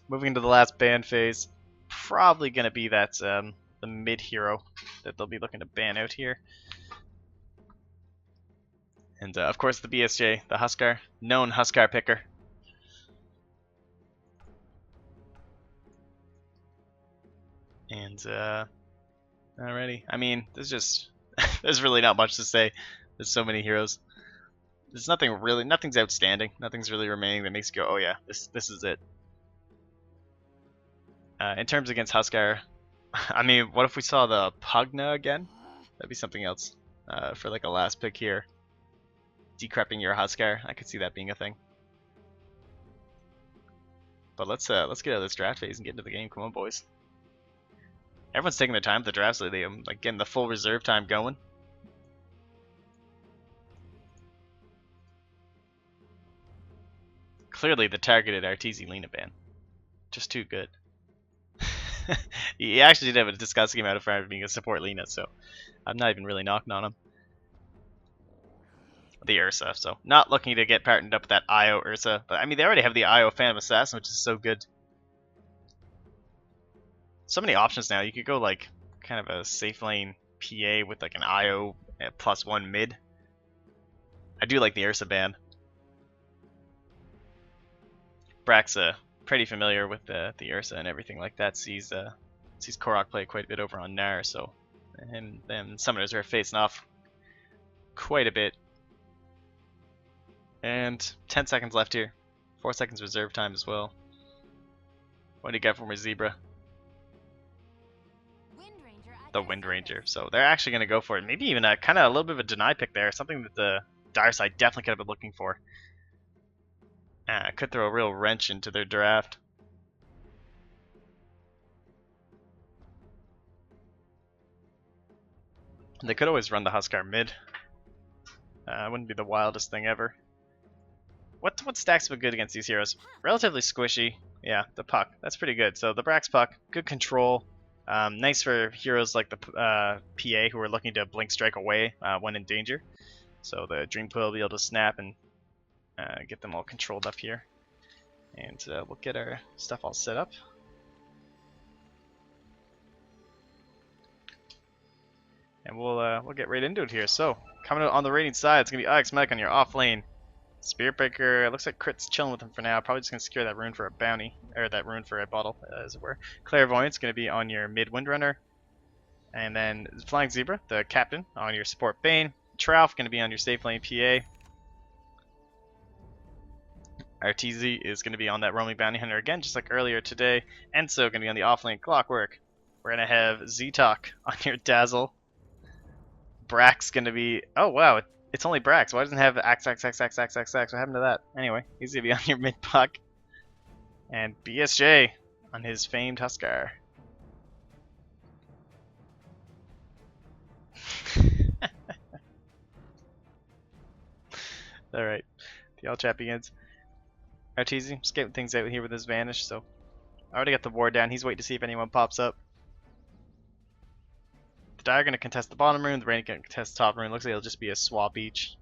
Moving into the last ban phase, probably going to be that the mid hero that they'll be looking to ban out here. And of course the BSJ, the Huskar, known Huskar picker. And alrighty, I mean, there's really not much to say. There's so many heroes. There's nothing's outstanding. Nothing's really remaining that makes you go, oh yeah, this is it. In terms against Huskar, I mean, what if we saw the Pugna again? That'd be something else for like a last pick here. Decrepping your Huskar, I could see that being a thing. But let's get out of this draft phase and get into the game. Come on, boys. Everyone's taking their time with the drafts lately. I'm like getting the full reserve time going. Clearly the targeted Arteezy Lena ban. Just too good. He actually did have a disgusting amount of fire being a support Lena, so I'm not even really knocking on him. The Ursa, so not looking to get partnered up with that IO Ursa, but I mean they already have the IO Phantom Assassin, which is so good. So many options now. You could go like kind of a safe lane PA with like an IO +1 mid. I do like the Ursa ban. Brax pretty familiar with the Ursa and everything like that. Sees Korok play quite a bit over on Nair, so and then summoners are facing off quite a bit. And 10 seconds left here. 4 seconds reserve time as well. What do you got for me, Zebra? The Wind Ranger. So they're actually going to go for it. Maybe even a kind of a little bit of a deny pick there. Something that the dire side definitely could have been looking for. Could throw a real wrench into their draft. They could always run the Huskar mid. Wouldn't be the wildest thing ever. What stacks would good against these heroes? Relatively squishy. Yeah, the puck. That's pretty good. So the Brax puck, good control. Nice for heroes like the PA who are looking to blink strike away when in danger. So the Dream Coil will be able to snap and get them all controlled up here. And we'll get our stuff all set up. And we'll get right into it here. So coming out on the rating side, it's gonna be Alex Mike on your off lane. Spirit Breaker, looks like Crit's chilling with him for now. Probably just gonna secure that rune for a bounty, or that rune for a bottle, as it were. Clairvoyant's gonna be on your mid Windrunner, and then Flying Zebra, the captain, on your support Bane. Trouf gonna be on your safe lane PA. RTZ is gonna be on that roaming bounty hunter again, just like earlier today. Enso gonna be on the off lane Clockwork. We're gonna have Z-Talk on your Dazzle. Brax gonna be, oh wow, it's only Brax. Why doesn't it have Axe? What happened to that? Anyway, he's gonna be on your mid puck. And BSJ on his famed Huskar. Alright, the all chat begins. RTZ, just getting things out here with his Vanish, so I already got the ward down. He's waiting to see if anyone pops up. The Dire gonna contest the bottom rune, the Rain gonna contest the top rune. Looks like it'll just be a swap each.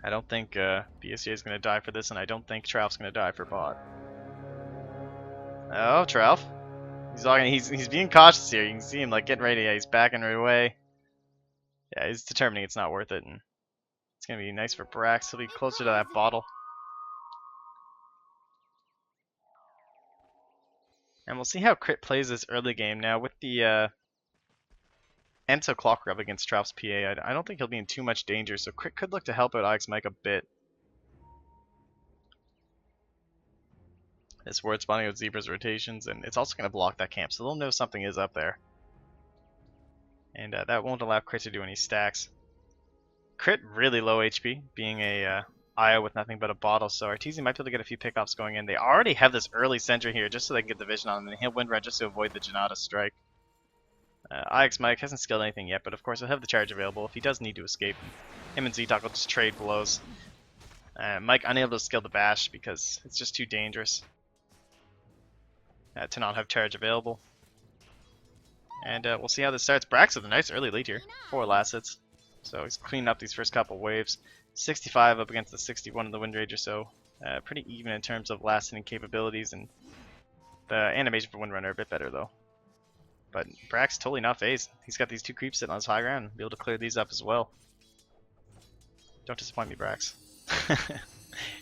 I don't think BSJ is gonna die for this, and I don't think Trouf's gonna die for bot. Oh, Trouf. He's being cautious here. You can see him like getting ready. Yeah, he's backing right away. Yeah, he's determining it's not worth it, and it's gonna be nice for Brax. He'll be closer to that bottle. And we'll see how Crit plays this early game now with the Enso Clockwork up against Trouf's PA. I don't think he'll be in too much danger, so Crit could look to help out Alex Mike a bit. This word spawning out Zebra's rotations, and it's also going to block that camp, so they'll know something is up there. And that won't allow Crit to do any stacks. Crit really low HP, being a IO with nothing but a bottle, so Arteezy might be able to get a few pickoffs going in. They already have this early sentry here just so they can get the vision on him, and he'll win red just to avoid the Janata strike. Alex Mike hasn't skilled anything yet, but of course he'll have the charge available if he does need to escape. Him and Z-Talk will just trade blows. Mike unable to skill the bash because it's just too dangerous to not have charge available. And we'll see how this starts. Brax with a nice early lead here, 4 last hits. So he's cleaning up these first couple waves. 65 up against the 61 of the Wind Ranger, so pretty even in terms of last hitting capabilities, and the animation for Windrunner a bit better though. But Brax totally not phased. He's got these 2 creeps sitting on his high ground and be able to clear these up as well. Don't disappoint me, Brax.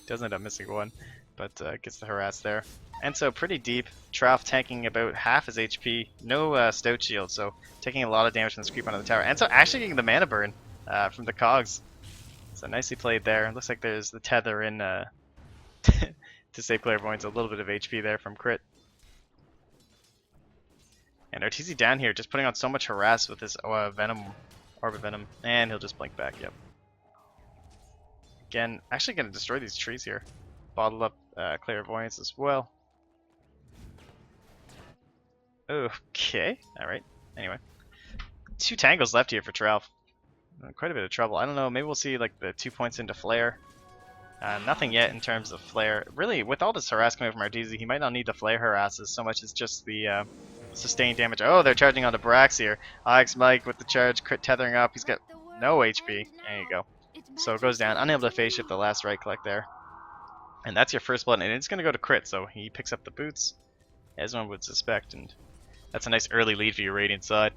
Does end up missing one, but gets the harass there. And so pretty deep. Trouf tanking about half his HP. No stout shield, so taking a lot of damage from this creep onto the tower. And so actually getting the mana burn from the cogs. So nicely played there. Looks like there's the tether in to save Clairvoyance. A little bit of HP there from Crit. And RTZ down here, just putting on so much harass with this Venom, Orb of Venom. And he'll just blink back, yep. Again, actually going to destroy these trees here. Bottle up Clairvoyance as well. Okay, alright. Anyway. 2 tangles left here for Trouf. Quite a bit of trouble. I don't know, maybe we'll see like the 2 points into Flare. Nothing yet in terms of Flare. Really, with all this harass coming from Arteezy, he might not need the Flare harasses so much as just the sustained damage. Oh, they're charging onto Brax here. Alex Mike with the charge, Crit tethering up. He's got no HP. There you go. So it goes down, unable to phase shift the last right click there. And that's your first blood, and it's going to go to Crit, so he picks up the boots, as one would suspect, and that's a nice early lead for your Radiant side.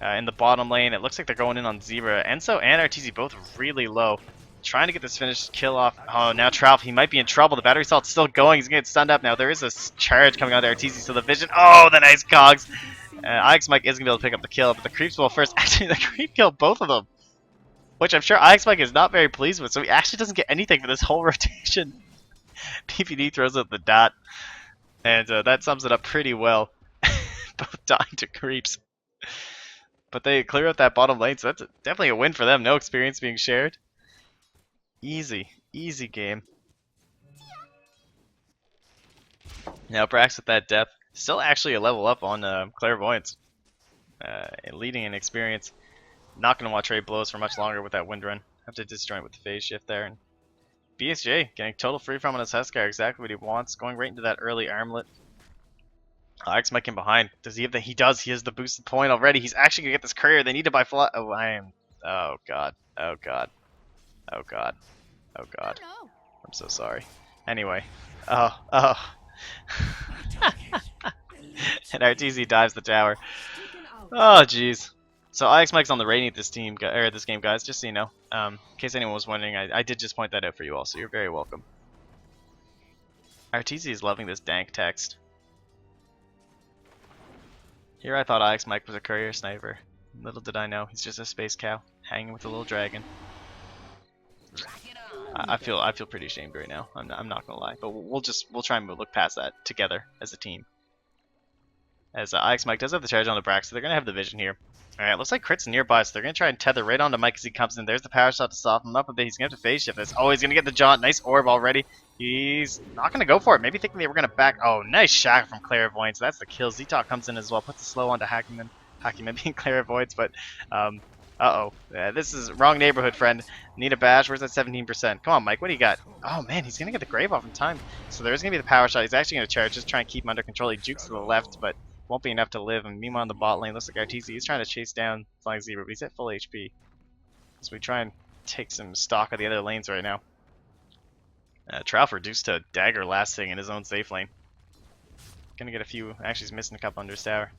in the bottom lane. It looks like they're going in on Zebra. Enzo and RTZ both really low. Trying to get this finished kill off. Oh, now Trout, he might be in trouble. The battery salt's still going. He's going to get stunned up now. There is a charge coming out of RTZ, so the vision. Oh, the nice cogs. IX Mike is going to be able to pick up the kill, but the creeps will first. Actually, the creep killed both of them, which I'm sure IX Mike is not very pleased with, so he actually doesn't get anything for this whole rotation. PPD throws out the dot, and that sums it up pretty well. Both dying to creeps. But they clear out that bottom lane, so that's definitely a win for them. No experience being shared. Easy, easy game. Now Brax with that depth, still actually a level up on Clairvoyance, leading in experience. Not going to watch Ray blows for much longer with that wind run. Have to disjoint with the phase shift there. And BSJ getting total free from on his Huskar, exactly what he wants, going right into that early armlet. Alex Mike in behind. Does he have the? He does. He has the boosted point already. He's actually gonna get this courier. They need to buy fly. Oh, I am. Oh god. Oh god. Oh god. Oh god. I'm so sorry. Anyway. Oh. And RTZ dives the tower. Oh jeez. So IX Mike's on the Radiant this team or this game, guys. Just so you know. In case anyone was wondering, I did just point that out for you all, so you're very welcome. RTZ is loving this dank text. Here I thought IX Mike was a courier sniper. Little did I know, he's just a space cow, hanging with a little dragon. I feel pretty ashamed right now. I'm not gonna lie, but we'll try and look past that together as a team. As IX Mike does have the charge on the Brax, so they're gonna have the vision here. Alright, looks like Crit's nearby, so they're gonna try and tether right onto Mike as he comes in. There's the power shot to soften him up a bit. He's gonna have to phase shift this. Oh, he's gonna get the jaunt. Nice orb already. He's not gonna go for it. Maybe thinking they were gonna back. Oh, nice shack from Clairvoyance. That's the kill. Z-Talk comes in as well. Puts the slow onto Hackman. Hackman being Clairvoyance, but this is wrong neighborhood, friend. Need a bash. Where's that 17%? Come on, Mike. What do you got? Oh man, he's gonna get the grave off in time. So there's gonna be the power shot. He's actually gonna charge. Just try and keep him under control. He jukes to the left, but won't be enough to live. And meanwhile, on the bot lane, looks like RTZ is trying to chase down Flying Zebra, but he's at full HP. So we try and take some stock of the other lanes right now. Trout reduced to dagger last thing in his own safe lane. Gonna get a few. Actually, he's missing a couple under his tower.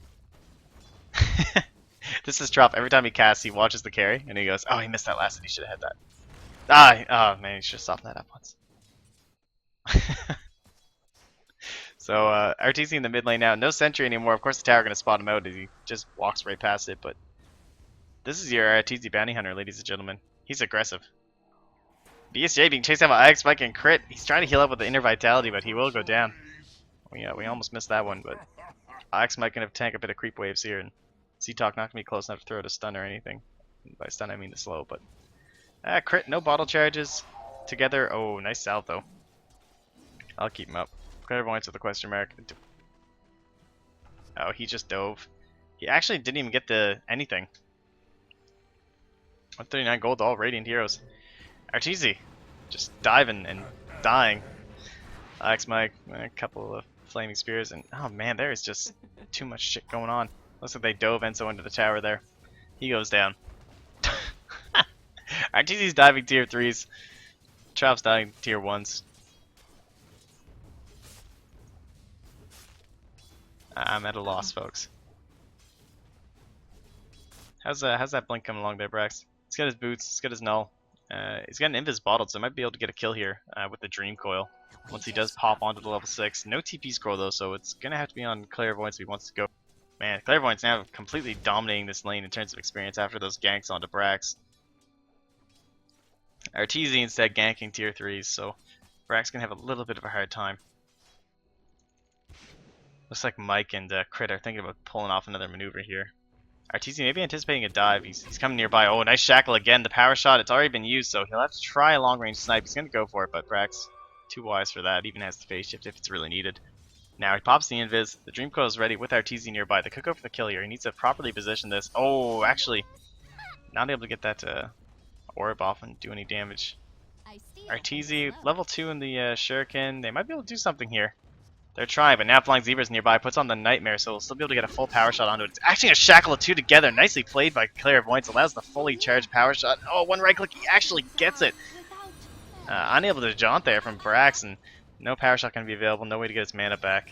This is Trout. Every time he casts, he watches the carry and he goes, "Oh, he missed that last, and he should have had that." Oh man, he should have softened that up once. So RTZ in the mid lane now. No sentry anymore. Of course, the tower gonna spot him out as he just walks right past it. But this is your RTZ bounty hunter, ladies and gentlemen. He's aggressive. BSJ being chased out by IX Mike and Crit. He's trying to heal up with the inner vitality, but he will go down. We almost missed that one, but IX Mike gonna tank a bit of creep waves here, and Z-Talk not gonna be close enough to throw out a stun or anything. By stun I mean the slow, but Crit, no bottle charges together. Oh, nice salve though. I'll keep him up. Clairvoyance with a question mark. Oh, he just dove. He actually didn't even get the anything. 139 gold to all Radiant heroes. RTZ just diving and dying. IX Mike, a couple of flaming spears, and oh man, there is just too much shit going on. Looks like they dove Enzo into the tower there. He goes down. RTZ's diving tier 3s. Trout's diving tier 1s. I'm at a loss, folks. How's that blink coming along there, Brax? He's got his boots, he's got his null. He's got an invis bottled, so I might be able to get a kill here with the Dream Coil. Once he does pop onto the level 6. No TP scroll though, so it's going to have to be on Clairvoyance if he wants to go. Man, Clairvoyance now completely dominating this lane in terms of experience after those ganks onto Brax. RTZ instead ganking tier 3s, so Brax going to have a little bit of a hard time. Looks like Mike and Crit are thinking about pulling off another maneuver here. RTZ maybe anticipating a dive. He's coming nearby. Oh, nice shackle again. The power shot, it's already been used, so he'll have to try a long range snipe. He's going to go for it, but Brax too wise for that. Even has the phase shift if it's really needed. Now he pops the invis. The Dream Coil is ready with RTZ nearby. They could go for the kill here. He needs to properly position this. Oh, actually, not able to get that orb off and do any damage. RTZ level 2 in the Shuriken. They might be able to do something here. They're trying, but now Flying Zebra's nearby, puts on the Nightmare, so we'll still be able to get a full power shot onto it. It's actually a shackle of 2 together. Nicely played by Clairvoyance. Allows the fully charged power shot. Oh, one right click, he actually gets it. Unable to jaunt there from Brax, and no power shot can be available. No way to get his mana back.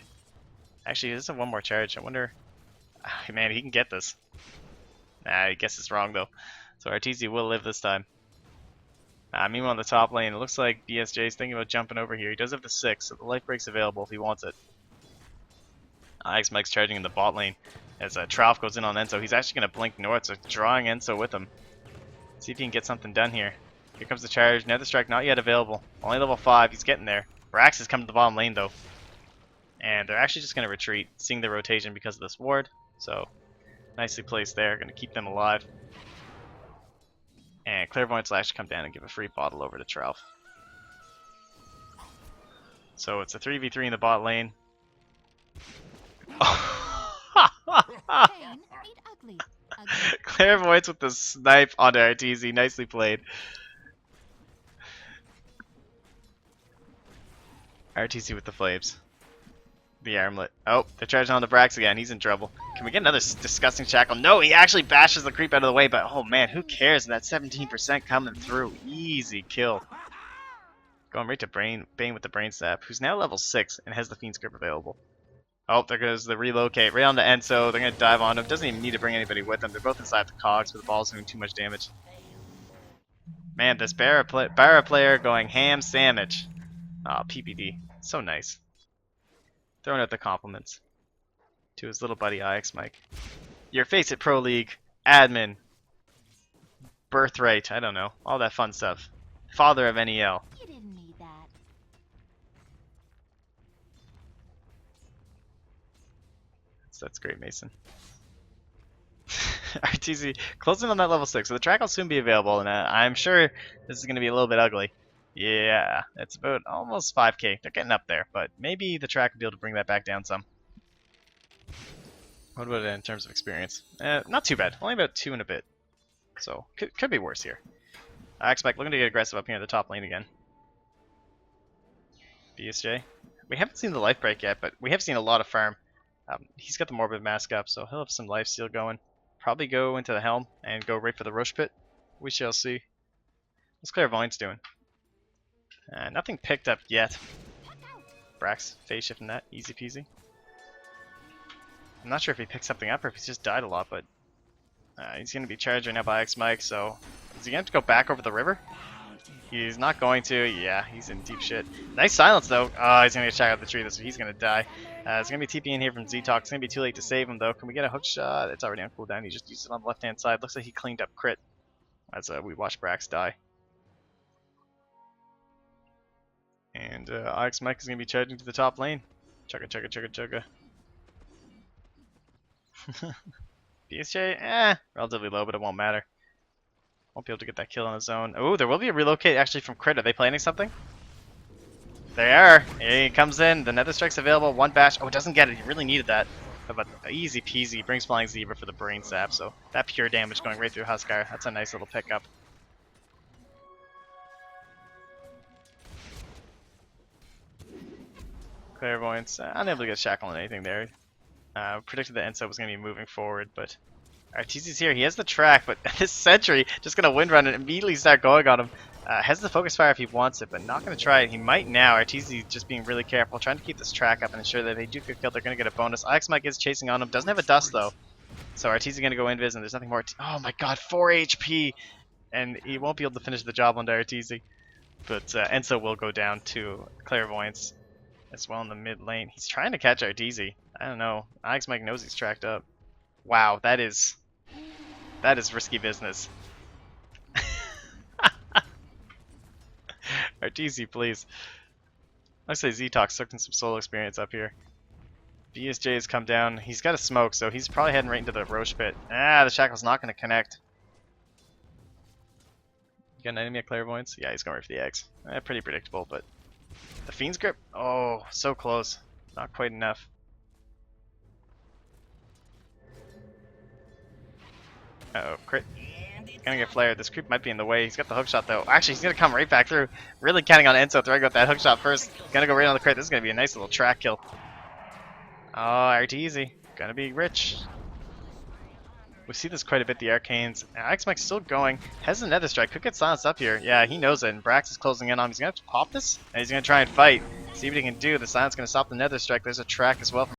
Actually, this is one more charge. I wonder... man, he can get this. Nah, I guess it's wrong though. So RTZ will live this time. Meanwhile, in the top lane, it looks like BSJ is thinking about jumping over here. He does have the 6, so the life break's available if he wants it. Ix Mike's charging in the bot lane as Trough goes in on Enso. He's actually going to blink north, so drawing Enso with him. See if he can get something done here. Here comes the charge. Nether Strike not yet available. Only level 5. He's getting there. Brax is coming to the bottom lane though. And they're actually just going to retreat, seeing the rotation because of this ward. So, nicely placed there. Going to keep them alive. And Clairvoyance will actually come down and give a free bottle over to Trough. So it's a 3v3 in the bot lane. Pain made ugly. Ugly. Clairvoyance with the snipe onto RTZ. Nicely played. RTZ with the flames. The armlet. Oh, they're charging on the Brax again. He's in trouble. Can we get another disgusting shackle? No, he actually bashes the creep out of the way, but oh man, who cares? That 17% coming through. Easy kill. Going right to Bane with the Brain Sap, who's now level 6 and has the Fiend's Grip available. Oh, there goes the relocate. Right on the Enso. They're going to dive on him. Doesn't even need to bring anybody with them. They're both inside the cogs, but the ball's doing too much damage. Man, this Barra player going ham sandwich. Aw, PPD. So nice. Throwing out the compliments to his little buddy IX Mike. Your FaceIT Pro League admin, birthright, I don't know, all that fun stuff. Father of NEL. You didn't need that. So that's great, Mason. RTZ closing on that level 6, so the track will soon be available, and I'm sure this is going to be a little bit ugly. Yeah, it's about almost 5k. They're getting up there, but maybe the track will be able to bring that back down some. What about it in terms of experience? Not too bad. Only about 2 and a bit. So, could be worse here. I expect looking to get aggressive up here in the top lane again. BSJ. We haven't seen the life break yet, but we have seen a lot of farm. He's got the Morbid Mask up, so he'll have some life steal going. Probably go into the Helm and go right for the Rush Pit. We shall see. What's Clairvoyance doing? Nothing picked up yet. Brax phase shifting that, easy peasy. I'm not sure if he picked something up or if he's just died a lot, but he's going to be charged right now by X Mike, so is he going to have to go back over the river? He's not going to. Yeah, he's in deep shit. Nice silence though. Oh, he's going to get shot out of the tree, so he's going to die. It's going to be TP in here from Z-Talk. It's going to be too late to save him though. Can we get a hook shot? It's already on cooldown. He just used it on the left hand side. Looks like he cleaned up crit as we watch Brax die. And IX Mike is going to be charging to the top lane. Chugga, chugga, chugga, chugga. BSJ, relatively low, but it won't matter. Won't be able to get that kill on his own. Oh, there will be a relocate actually from crit. Are they planning something? They are. Here he comes in. The Nether Strike's available. 1 bash. Oh, it doesn't get it. He really needed that. But easy peasy. Brings Flying Zebra for the Brain Sap. So that pure damage going right through Huskar. That's a nice little pickup. Clairvoyance, unable to get shackle on anything there. Predicted that Enso was going to be moving forward, but RTZ's here. He has the track, but this Sentry just going to wind run and immediately start going on him. Has the focus fire if he wants it, but not going to try it. He might now. RTZ just being really careful, trying to keep this track up and ensure that if they do get killed, they're going to get a bonus. IX Mike is chasing on him. Doesn't have a dust though, so RTZ going to go invis, and there's nothing more. Oh my God, 4 HP, and he won't be able to finish the job on RTZ. But Enso will go down to Clairvoyance as well in the mid lane. He's trying to catch RTZ. I don't know. IX Mike knows he's tracked up. Wow, that is risky business. RTZ, please. Looks like Z-Talk's sucking some solo experience up here. BSJ has come down. He's got a smoke, so he's probably heading right into the Roche Pit. The Shackle's not going to connect. You got an enemy at Clairvoyance? Yeah, he's going right for the eggs. Pretty predictable, but the Fiend's Grip? Oh, so close. Not quite enough. Uh-oh, crit. Gonna get flared. This creep might be in the way. He's got the hookshot though. Actually, he's gonna come right back through. Really counting on Enso throwing out that hookshot first. Gonna go right on the crit. This is gonna be a nice little track kill. Oh, RTZ. Gonna be rich. We see this quite a bit, the Arcanes. IX Mike's still going. Has a Nether Strike. Could get silenced up here. Yeah, he knows it. And Brax is closing in on him. He's gonna have to pop this. And he's gonna try and fight. See what he can do. The silence gonna stop the Nether Strike. There's a track as well from